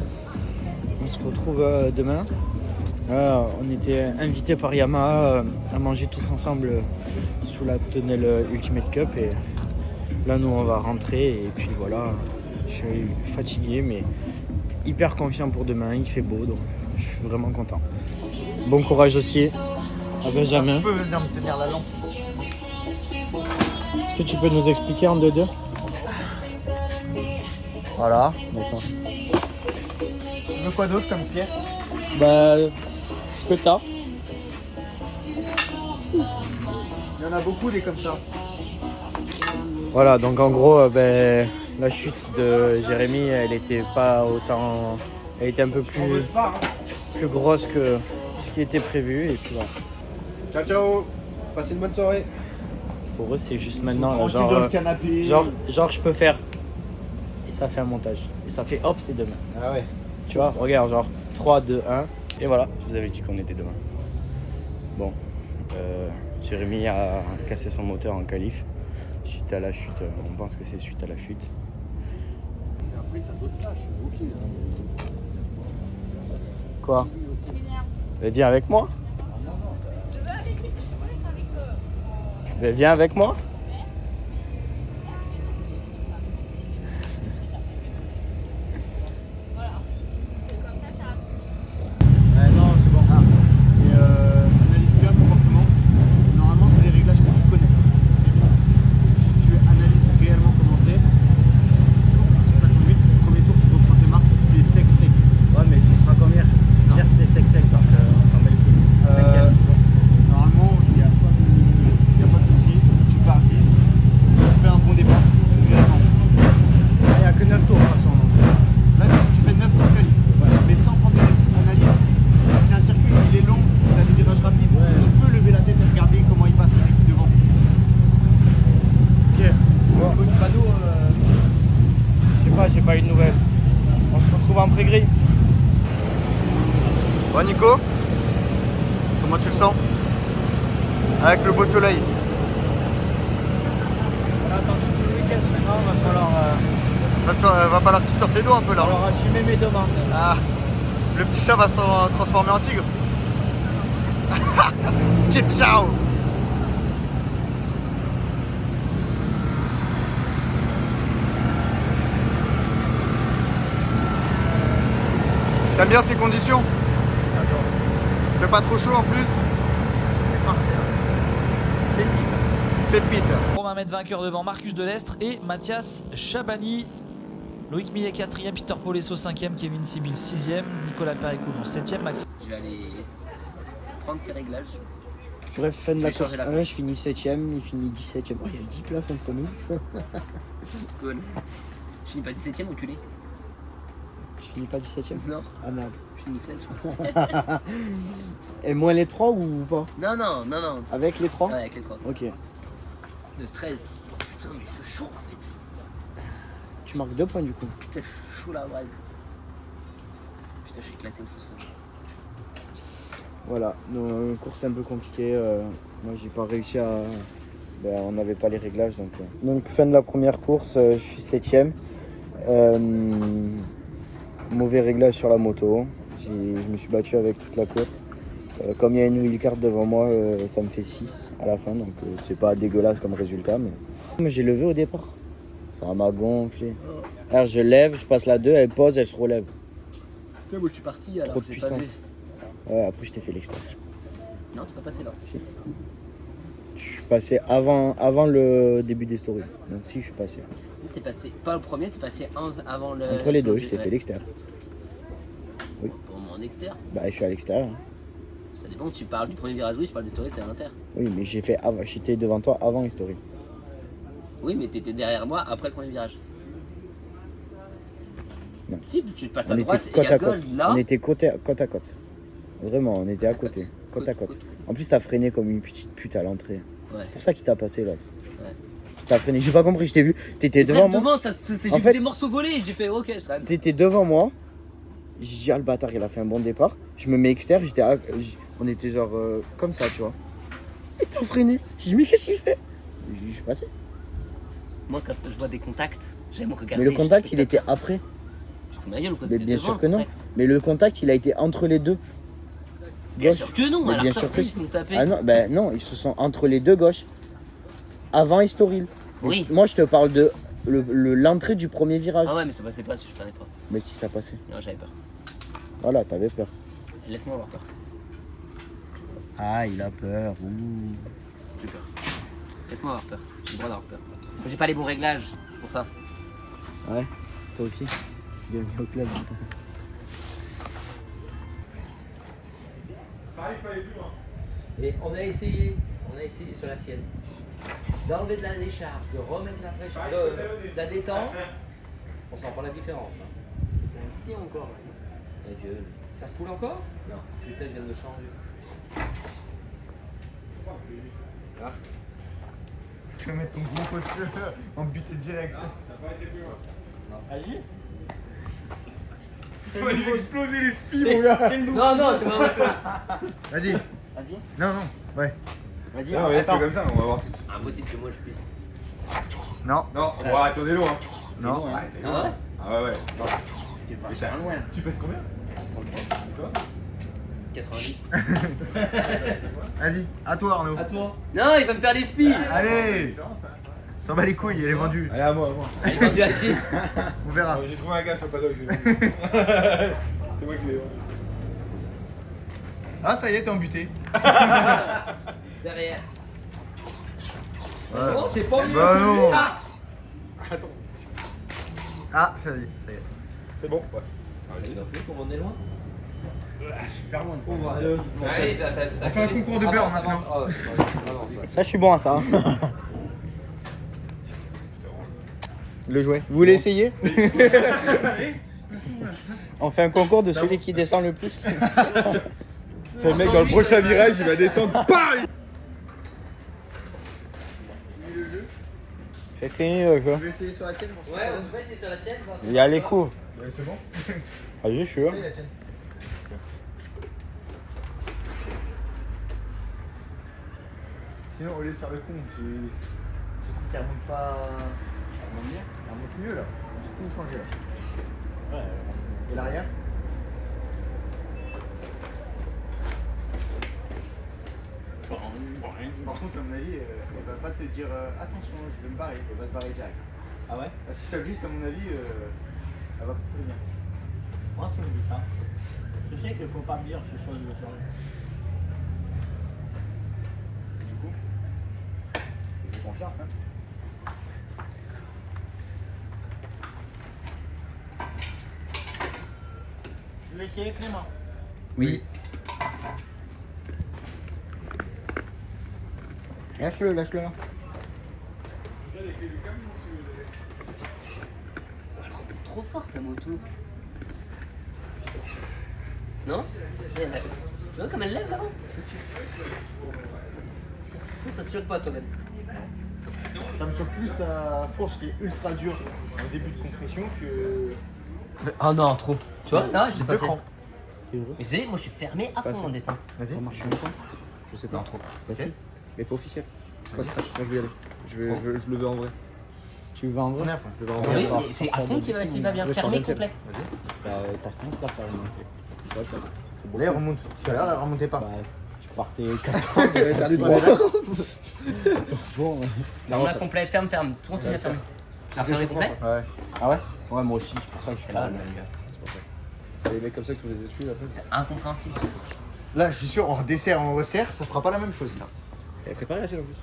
on se retrouve demain. On était invités par Yamaha à manger tous ensemble sous la tonnelle Ultimate Cup et là nous on va rentrer et puis voilà, je suis fatigué mais hyper confiant pour demain, il fait beau donc je suis vraiment content. Bon courage aussi à Benjamin. Tu peux venir me tenir la lampe. Est-ce que tu peux nous expliquer en 2-2? Voilà. D'accord. Tu veux quoi d'autre comme pièce? Bah, ce que t'as. Il y en a beaucoup des comme ça. Voilà, donc en gros, la chute de Jérémy, elle était pas autant... Elle était un peu plus grosse que ce qui était prévu et puis voilà. Ciao, ciao. Passez une bonne soirée. Pour eux, c'est juste maintenant, là, Tranquille dans le canapé. genre je peux faire et ça fait un montage. Et ça fait hop, c'est demain. Ah ouais. Tu vois, regarde, genre 3, 2, 1. Et voilà, je vous avais dit qu'on était demain. Bon, Jérémy a cassé son moteur en qualif suite à la chute. On pense que c'est suite à la chute. Et après, t'as d'autres tâches. Ok. Quoi? Viens avec moi. Viens avec moi. Grand Prix gris. Bon Nico, comment tu le sens? Avec le beau soleil. On a attendu tout le week-end maintenant, Va falloir que tu te sortes les doigts un peu là. va falloir assumer mes demandes. Ah, le petit chat va se transformer en tigre. Ciao. T'aimes bien ces conditions? Il fait pas trop chaud en plus? Pépite. Romain Met vainqueur devant Marcus Delestre et Mathias Chabani. Loïc Millet 4ème, Peter Polesso 5ème, Kevin Sibyl 6ème, Nicolas Péricoudon 7ème, Maxime. Je vais aller prendre tes réglages. Bref, fin de Je la vais changer course la 1, je finis 7ème, il finit 17ème. Oh, il y a 10 places entre nous. Cool. Je finis pas 17ème, enculé. Je finis pas 17ème? Non. Ah merde. Je finis 16, je crois. Et moins les 3 ou pas? Non. Avec les 3? Ouais, avec les 3. Ok. De 13. Putain, mais je suis chaud en fait. Tu marques 2 points du coup. Putain, je suis chaud la braise. Putain, je suis éclaté au sous-sol. Voilà, donc une course un peu compliquée. Moi j'ai pas réussi à. On n'avait pas les réglages donc. Donc fin de la première course, je suis 7ème. Mauvais réglage sur la moto. Je me suis battu avec toute la course. Comme il y a une wildcard devant moi, ça me fait 6 à la fin, donc c'est pas dégueulasse comme résultat. Mais j'ai levé au départ. Ça m'a gonflé. Alors je lève, je passe la 2, elle pose, elle se relève. Putain, moi je suis parti alors. Trop de j'ai pas vu. puissance. Ouais, après je t'ai fait l'extérieur. Non, t'es pas passé là. Si. Je suis passé avant le début des stories. Donc si, je suis passé. T'es passé, pas le premier, t'es passé avant le. Entre les deux, je t'ai fait l'extérieur. Oui. Pour moi en extérieur. Bah je suis à l'extérieur. Ça dépend, tu parles du premier virage, oui, tu parles des stories, t'es à l'intérieur. Oui, mais j'étais devant toi avant les stories. Oui, mais t'étais derrière moi après le premier virage. Non. Si, tu te passes On à droite était et côte il y a à côte. Gold là. On était côte à côte. Vraiment, on était à côté. Côte à côte. En plus, t'as freiné comme une petite pute à l'entrée. Ouais. C'est pour ça qu'il t'a passé l'autre. Ouais. Tu t'as freiné, j'ai pas compris, je t'ai vu. T'étais devant moi. Devant, j'ai En vu fait- des morceaux volés, j'ai fait ok, je traîne. T'étais devant moi. J'ai dit, ah le bâtard, il a fait un bon départ. Je me mets extérieur, on était genre comme ça, tu vois. Et t'as freiné. J'ai dit, mais qu'est-ce qu'il fait? J'ai dit, je suis passé. Moi, quand je vois des contacts, j'aime regarder. Mais le contact, je il était après. Je fous ma gueule ou quoi? Mais C'était bien devant, sûr le que non. contact. Mais le contact, il a été entre les deux. Bien Gauche. sûr que non, Mais à la bien sûr sortie, que ils se sont tapés. Ah non, ben non, ils se sont entre les deux gauches. Avant Estoril. Oui. Moi, je te parle de l'entrée du premier virage. Ah ouais, mais ça passait pas si je prenais pas. Mais si ça passait. Non, j'avais peur. Voilà, t'avais peur. Laisse-moi avoir peur. Ah, il a peur. Ouh. J'ai peur. Laisse-moi avoir peur. J'ai le droit d'avoir peur. J'ai pas les bons réglages, c'est pour ça. Ouais, toi aussi. Bienvenue au club. Et on a essayé sur la sienne, d'enlever de la décharge, de remettre la pression, de la détente. On sent pas la différence. Hein. T'as un spin encore. Ta gueule. Ça coule encore? Non. Putain, je viens de le changer. Ah. Tu vas mettre ton gros pot de feu en buté direct. T'as pas été plus loin. Non. Allez. Il va lui exploser les spies, mon gars. Non, non, c'est vraiment toi. Vas-y. Vas-y. Non, non. Ouais. Vas-y, Non, mais là, c'est comme ça, on va voir tout de suite. Impossible que moi je puisse. Non. Non, on va arrêter, on est loin. Non. Ouais, t'es Ah loin. ouais? Ah ouais, ouais. Non. T'es Mais vachement loin. Tu pèses combien? 90. Vas-y. À toi, Arnaud. À toi. Non, il va me faire des spies. Allez. S'en bat les couilles, elle est vendue. Allez, à moi, à moi. Il est vendu à qui? On verra. J'ai trouvé un gars sur le paddock. C'est moi qui l'ai. Ah, ça y est, t'es embuté. Derrière. Ouais. Oh, c'est pas mieux. Bah non. Attends, Ah, ça y est, ça y est. c'est bon. Ouais. Tu vas plus comme on est loin. Super loin. On va aller. Allez, ça On fait un concours de beurre maintenant. Ça, je suis bon à ça. Hein. Le jouet. Vous voulez essayer? On fait un concours de celui qui descend le plus. Le mec dans le prochain virage, il va descendre. Pareil. C'est fini le jeu. Je vais essayer sur la tienne pour Ouais, on va essayer sur la tienne. Il y a les coups. C'est bon? Allez, je suis là. C'est la tienne. Sinon, au lieu de faire le con, tu trouves qu'elle remonte pas. Elle remonte bien? Elle remonte mieux là. J'ai tout changé là. Ouais. Et l'arrière? Par contre, à mon avis, elle va pas te dire attention, je vais me barrer. Elle va se barrer direct. Ah ouais? Si ça glisse, à mon avis, elle va pas venir. Moi, tu me dis ça. Je sais qu'il faut pas me dire ce soir de soirée. Du coup, j'ai confiance. Hein. Je vais essayer, Clément. Oui. Lâche-le là. Trop fort ta moto. Non? Non, comme elle lève là-bas. Ça te choque pas toi-même. Ça me choque plus ta fourche qui est ultra dure au début de compression que. Oh non, trop. Tu vois? Là, j'ai senti. T'es heureux? Mais c'est, moi je suis fermé à fond en détente. Vas-y. Ça marche une fois? Je sais pas. Non, trop. Vas-y. Mais pas officiel. C'est pas scratch. Moi je vais y aller. Je le veux en vrai. Tu veux en vrai? Je le veux en vrai. Oui, mais c'est à fond qui va bien fermer complet. T'as 5 places à remonter. Ouais, je pense. Là, elle remonte. Tout à l'heure, elle remontait pas. Bah, tu partais 14. J'avais perdu 3. Bon, ouais. Non, on a complet, ferme. Tu continues à fermer. Tu as fermé complet? Ouais. Ah ouais? Ouais, moi aussi, c'est pour ça que je suis là. C'est pour ça. T'as des mecs comme ça qui trouvent des excuses après. C'est incompréhensible. Là, je suis sûr, on redessert, on resserre, ça fera pas la même chose là. Elle est préparée la selle en plus.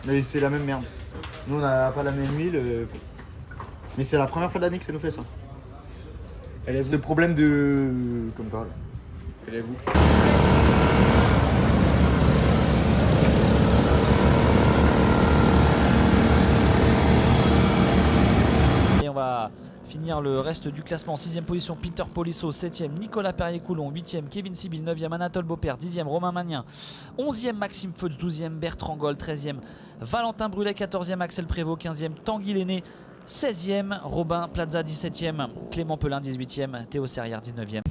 Mais c'est la même merde. Nous, on n'a pas la même huile. Mais c'est la première fois de l'année que ça nous fait ça. Ce problème de. Comme quoi là. Élève-vous. Et on va finir le reste du classement. 6ème position Peter Polisso, 7ème Nicolas Perrier-Coulon, 8ème Kevin Sibyl, 9ème Anatole Beaupère, 10ème Romain Magnin, 11ème Maxime Feutz, 12ème Bertrand Goll, 13ème Valentin Brulet, 14ème Axel Prévost, 15ème Tanguy Lenné, 16ème Robin Plaza, 17ème Clément Pelin, 18ème Théo Serrière, 19ème.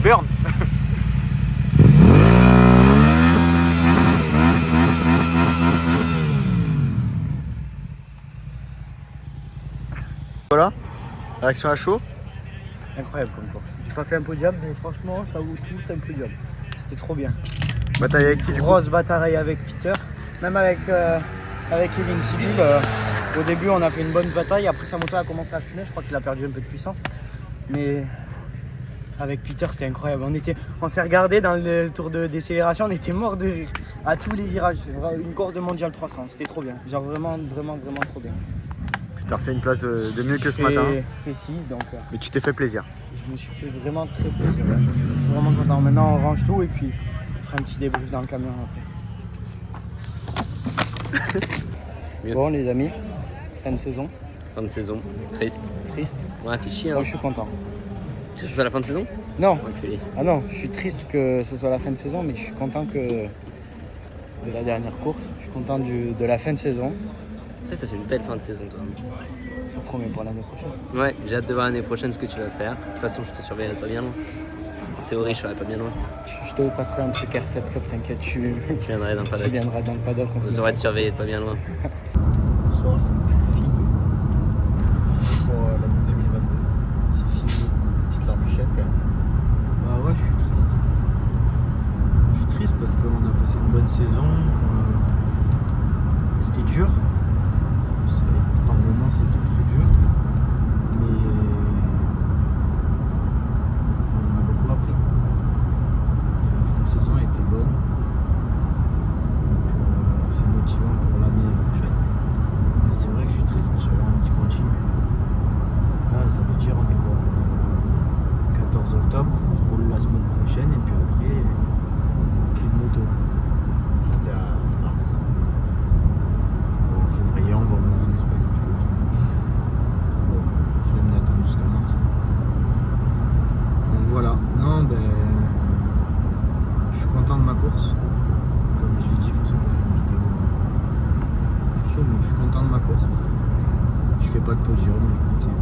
Burn. Voilà, réaction à chaud. Incroyable comme course. J'ai pas fait un podium, mais franchement, ça vaut tout un podium. C'était trop bien. Bataille avec qui? Grosse bataille avec Peter, même avec Kevin Sibyl. Au début, on a fait une bonne bataille. Après, sa moto a commencé à fumer. Je crois qu'il a perdu un peu de puissance. Mais avec Peter, c'était incroyable. On s'est regardé dans le tour de décélération. On était mort de rire à tous les virages. C'est une course de mondial 300. C'était trop bien. Genre vraiment trop bien. Tu as refait une place de mieux que ce matin. Précise, donc. Mais tu t'es fait plaisir. Je me suis fait vraiment très plaisir. Ouais. Je suis vraiment content. Maintenant, on range tout et puis on fera un petit débrief dans le camion après. Bon, les amis, fin de saison. Fin de saison, triste. Triste. On a fait chier. Moi, je suis content. Tu sais que c'est la fin de saison? Non. Enculé. Ah non, je suis triste que ce soit la fin de saison, mais je suis content que de la dernière course. Je suis content de la fin de saison. En fait, t'as fait une belle fin de saison, toi. Je suis promis pour l'année prochaine. Ouais, j'ai hâte de voir l'année prochaine ce que tu vas faire. De toute façon, je te surveillerai pas bien loin. En théorie, je serai pas bien loin. Je te passerai un truc R7 Cup, t'inquiète, tu viendras dans le paddock. Tu viendras dans le paddock. Je devrais te surveiller de pas bien loin. Bonsoir. Pour l'année 2022. C'est fini. Petite larmichette quand même. Bah ouais, je suis triste. Je suis triste parce qu'on a passé une bonne saison. C'était dur. Par moments, c'était très dur. Mais on a beaucoup appris. Et la fin de saison a été bonne. Donc c'est motivant pour l'année prochaine. Mais c'est vrai que je suis triste, mais je suis vraiment un petit continu. Là, ça veut dire on est quoi, 14 octobre, on roule la semaine prochaine et puis après, plus de moto. Jusqu'à mars. En février, on va venir en Espagne, je te le dis. Bon, je vais me attendre jusqu'à mars. Donc voilà, non, ben content de ma course. Comme je l'ai dit, de toute façon, t'as fait une vidéo chaud, mais je suis content de ma course. Je fais pas de podium, écoutez,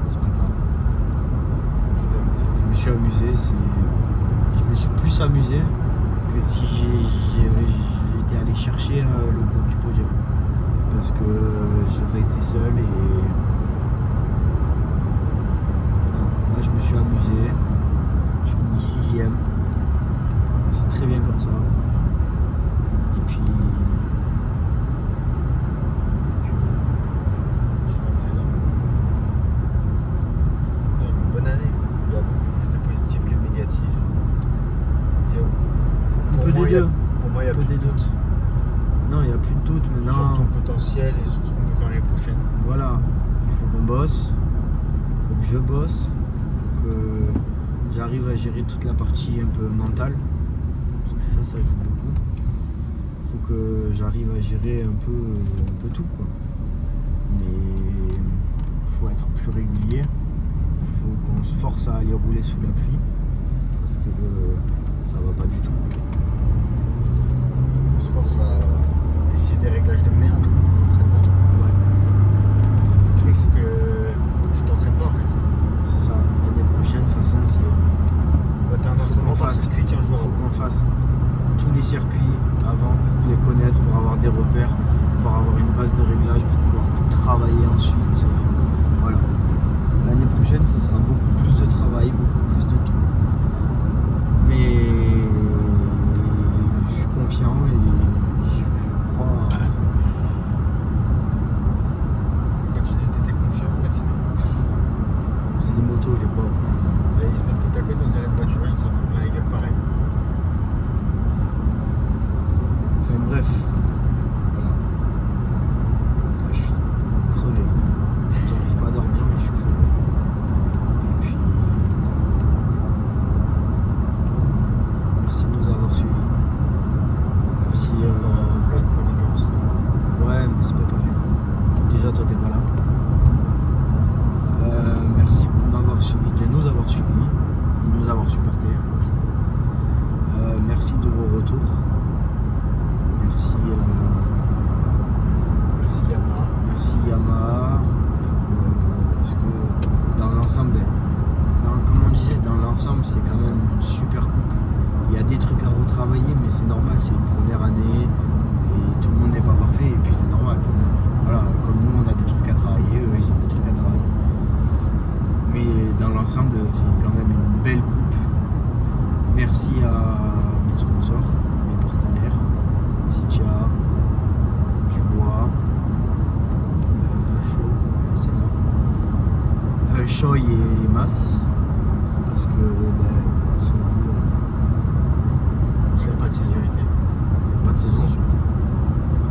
c'est pas grave. Je me suis amusé, je me suis plus amusé que si j'étais allé chercher le groupe du podium. Parce que j'aurais été seul et moi je me suis amusé. Je finis 6ème. C'est très bien comme ça. Et puis fin de saison. Une bonne année. Il y a beaucoup plus de positifs que de négatifs. un peu des deux. Pour moi, il y a plus de doutes. Non, il n'y a plus de doute maintenant. Sur ton potentiel et sur ce qu'on peut faire l'année prochaine. Voilà, il faut qu'on bosse, il faut que je bosse, il faut que j'arrive à gérer toute la partie un peu mentale, parce que ça joue beaucoup. Il faut que j'arrive à gérer un peu tout, quoi. Mais il faut être plus régulier, il faut qu'on se force à aller rouler sous la pluie, parce que ça va pas du tout. On se force à essayer des réglages de merde en entraînement. Ouais. Le truc c'est que je t'entraîne pas en fait. C'est ça, l'année prochaine, de toute façon, c'est... T'as un entraînement par circuit 15 jours. Il faut qu'on fasse tous les circuits avant pour les connaître, pour avoir des repères, pour avoir une base de réglage, pour pouvoir travailler ensuite. Voilà. L'année prochaine, ce sera beaucoup plus de travail, beaucoup plus de tout. Mais je suis confiant et je crois. Continue, t'étais confiant, mais sinon. C'est des motos, les pauvres. Là, ils se mettent côte à côte, on dirait une voiture, ils s'en prennent plein la gueule pareil. Enfin bref. Voilà. Là, je suis crevé. J'arrive pas à dormir, mais je suis crevé. Et puis. Merci de nous avoir suivis. Merci. Encore un vlog pour l'endurance. Ouais, mais c'est pas pareil. Déjà, toi, t'es pas là. Merci de m'avoir suivi, de nous avoir suivis, de nous avoir supportés. Merci de vos retours. Merci. Merci Yamaha. Merci Yamaha. Parce que dans l'ensemble, comme on disait, dans l'ensemble, c'est quand même une super coupe. Il y a des trucs à retravailler, mais c'est normal, c'est une première année et tout le monde n'est pas parfait, et puis c'est normal. Voilà, comme nous, on a des trucs à travailler, eux, ils ont des trucs à travailler. Mais dans l'ensemble, c'est quand même une belle coupe. Merci à mes sponsors, mes partenaires, Citia, Dubois, Flo, c'est là, Choi et Mas, parce que sans vous, il n'y a pas de sécurité. Pas de saison surtout. C'est ça.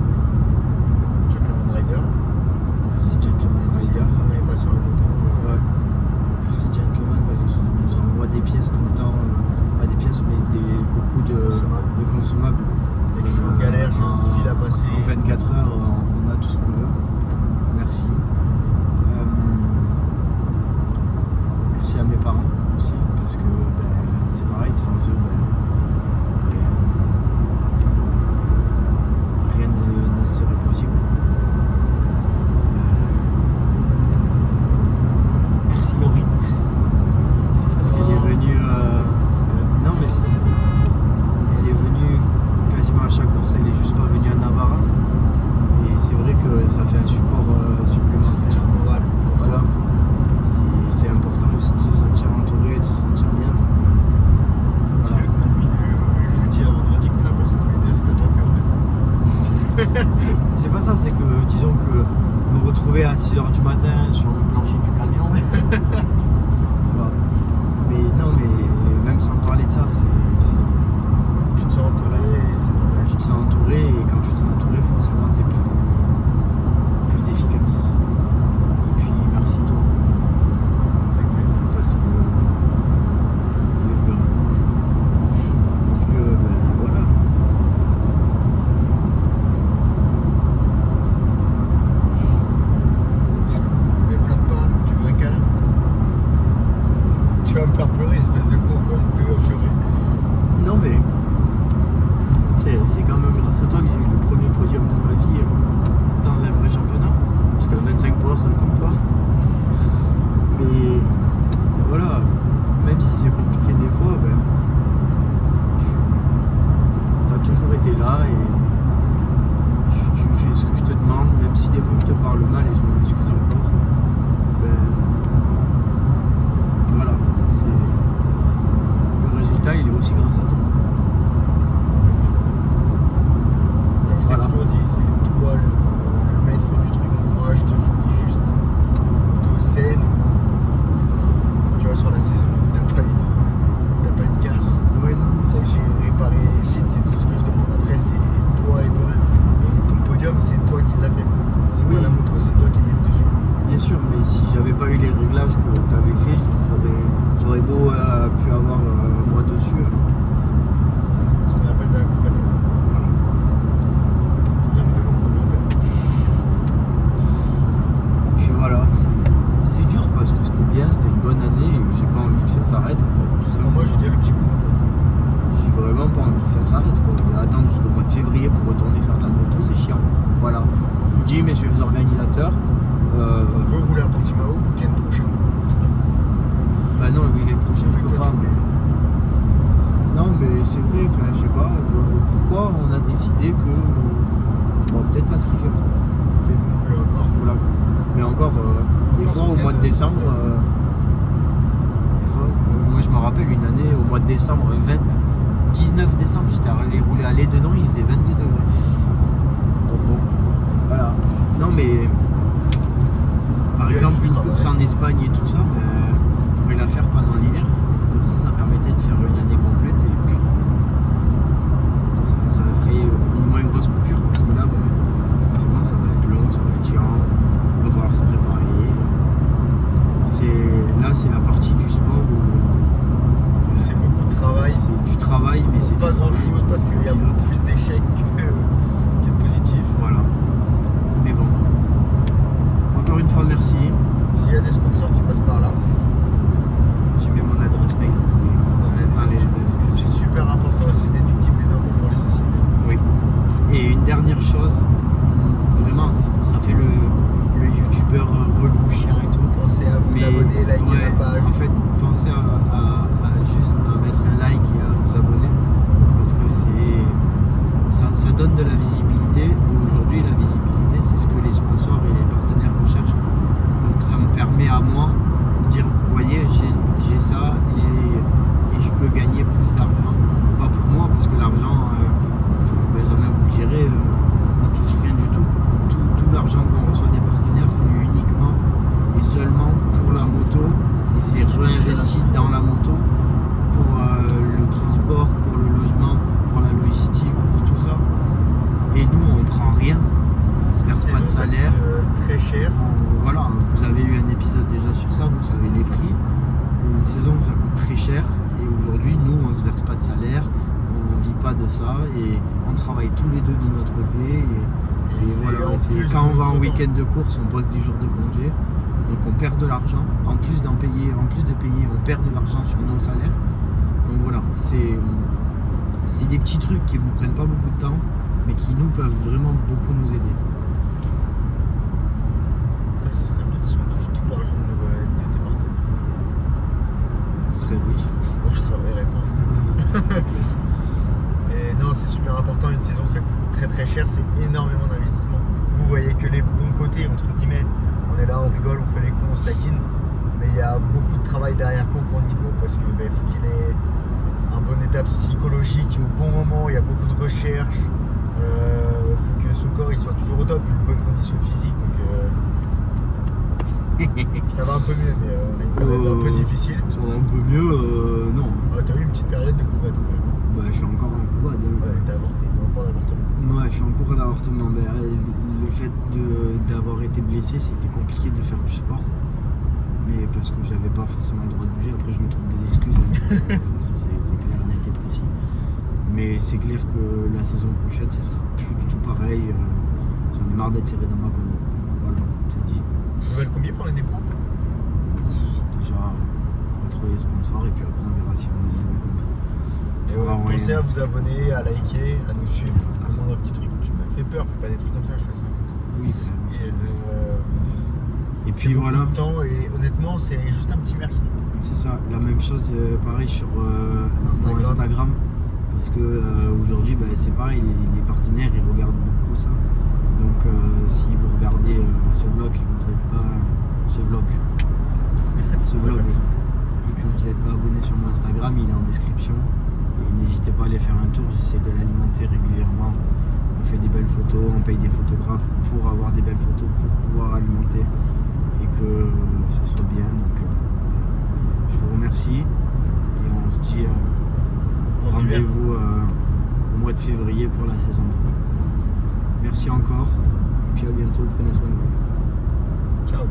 Gentleman Rider. Merci Gentleman Rider. On n'est pas sur la moto. Ouais. Merci Gentleman parce qu'il nous envoie des pièces tout le temps. Pas des pièces, mais beaucoup de consommables. Dès que je suis en galère, j'ai un coup de fil à passer. En 24 heures, on a tout ce qu'on veut. Merci. Merci à mes parents aussi, parce que c'est pareil, sans eux, rien ne serait possible. Merci Laurie, parce qu'elle est venue. Non, mais elle est venue quasiment à chaque course, elle est juste pas venue à Navarra. Et c'est vrai que ça fait un support supplémentaire. Moral. Voilà. C'est important aussi de se sentir entouré, de se sentir bien. C'est le nuit de jeudi à vendredi qu'on a passé tous les deux, c'était top en fait. C'est pas ça, c'est que disons que me retrouver à 6h du matin sur le plancher du camion. Voilà. Mais non, mais même sans parler de ça, tu te sens entouré et c'est normal. Tu te sens entouré et quand tu te sens entouré, forcément t'es plus efficace. Et puis merci toi. Avec plaisir. Parce que voilà. Il y a plein de j'ai eu le premier podium de ma vie dans un vrai championnat. Parce que 25 power ça compte pas. Mais voilà, même si c'est compliqué des fois, ben, t'as toujours été là et tu fais ce que je te demande, même si des fois je te parle mal et je m'en excuse encore. Ben, voilà, le résultat il est aussi grâce à toi. Comme je t'ai toujours dit, c'est toi le maître du truc. Moi, je te fournis juste une moto saine. Enfin, tu vois, sur la saison, t'as pas de casse. Ouais, non, C'est j'ai réparé vite, c'est tout ce que je demande. Après, c'est toi et toi-même. Et ton podium, c'est toi qui l'as fait. C'est pas la moto, c'est toi qui étais dessus. Bien sûr, mais si j'avais pas eu les réglages que tu avais fait, j'aurais beau pu avoir moi dessus. C'est ce qu'on appelle d'un accompagnement. Rien de long, on l'appelle. Et puis voilà, c'est dur parce que c'était bien, c'était une bonne année et j'ai pas envie que ça s'arrête en fait. Tout ça. Moi, j'ai déjà le petit coup de mou. J'ai vraiment pas envie que ça s'arrête. Attendre jusqu'au mois de février pour retourner faire de la moto, c'est chiant. Voilà. Je vous dis, messieurs les organisateurs. On veut rouler à Portimao le week-end prochain. Bah non, le week-end prochain, je peux pas. Non, mais c'est vrai, enfin, je sais pas. Pourquoi on a décidé que. Bon, peut-être parce qu'il fait froid. Mais encore. Voilà. Mais encore, des fois au mois de décembre. Des fois, moi je me rappelle une année au mois de décembre, 19 décembre, j'étais allé rouler à l'Aidenon, il faisait 22 degrés. Donc bon, voilà. Non mais. Par exemple, une course en Espagne et tout ça, on pourrait la faire pendant l'hiver. Comme ça permettait de faire une année complète et puis ça ferait une moins grosse coupure. Parce que là, forcément, ça va être long, ça va être chiant. On va falloir se préparer. Là, c'est la partie du sport où c'est beaucoup de travail. C'est du travail, mais c'est pas grand chose parce qu'il y a beaucoup plus d'échecs que de positifs. Voilà. Mais bon. Encore une fois, merci. S'il y a des sponsors qui passent par là, je mets mon adresse mail. C'est super important, c'est déductible des impôts pour les sociétés. Oui. Et une dernière chose, vraiment, ça fait le youtubeur relou, chiant et tout. Pensez à vous abonner, liker la page. En fait, pensez à juste mettre un like et à vous abonner. Parce que ça donne de la visibilité. Et aujourd'hui, la visibilité, c'est ce que les sponsors et les partenaires recherchent. Donc ça me permet à moi de dire, vous voyez, j'ai ça et je peux gagner plus d'argent. Pas pour moi, parce que l'argent, jamais vous le direz, on ne touche rien du tout. Tout l'argent qu'on reçoit des partenaires, c'est uniquement et seulement pour la moto. Et c'est réinvesti dans la moto pour le transport, pour le logement, pour la logistique, pour tout ça. Et nous, on ne prend rien. On se verse pas de salaire. Très cher. Voilà, vous avez eu un épisode déjà sur ça, vous savez les prix. Une saison, ça coûte très cher. Et aujourd'hui, nous, on ne se verse pas de salaire, on ne vit pas de ça. Et on travaille tous les deux de notre côté. Et voilà, quand on va en week-end de course, on pose des jours de congé. Donc on perd de l'argent. En plus de payer, on perd de l'argent sur nos salaires. Donc voilà, c'est des petits trucs qui vous prennent pas beaucoup de temps, mais qui nous peuvent vraiment beaucoup nous aider. Ce serait bien si on touche tout l'argent de tes partenaires. On serait riche. Moi je travaillerais pas. Et non, c'est super important, une saison ça coûte très très cher, c'est énormément d'investissement. Vous voyez que les bons côtés, entre guillemets, on est là, on rigole, on fait les cons, on se taquine, mais il y a beaucoup de travail derrière pour Nico parce qu'il faut qu'il ait un bon état psychologique au bon moment, il y a beaucoup de recherche, il faut que son corps il soit toujours au top, une bonne condition physique, donc ça va un peu mieux, mais on est quand même un peu difficile. Ça va un peu mieux, non. Ah, t'as eu une petite période de couvade quand même. Bah, je suis encore en couvade. Ouais, t'as avorté, t'as encore d'avortement. Ouais, je suis en cours d'avortement. Mais le fait d'avoir été blessé, c'était compliqué de faire du sport. Mais parce que j'avais pas forcément le droit de bouger. Après, je me trouve des excuses. Ça, c'est clair, net et précis. Mais c'est clair que la saison prochaine, ce sera plus du tout pareil. J'en ai marre d'être serré dans ma combi. Voilà, c'est dit. Nouvelle combi pour l'année pro? Déjà, on va trouver les sponsors et puis après, on verra si on a une nouvelle combi. Et ouais, pensez à vous abonner, à liker, à nous suivre. moindre petit truc, tu m'as fait peur, fais pas des trucs comme ça, je fais 50. Oui, et c'est puis beaucoup voilà. de temps et honnêtement, c'est juste un petit merci. C'est ça, la même chose pareil sur Instagram. Parce que aujourd'hui, c'est pareil, les partenaires ils regardent beaucoup ça. Donc si vous regardez ce vlog et que vous n'êtes pas et que vous n'êtes pas abonné sur mon Instagram, il est en description. Et n'hésitez pas à aller faire un tour, j'essaie de l'alimenter régulièrement. On fait des belles photos, on paye des photographes pour avoir des belles photos, pour pouvoir alimenter et que ça soit bien. Donc je vous remercie et on se dit rendez-vous au mois de février pour la saison 3. Merci encore et puis à bientôt, prenez soin de vous. Ciao.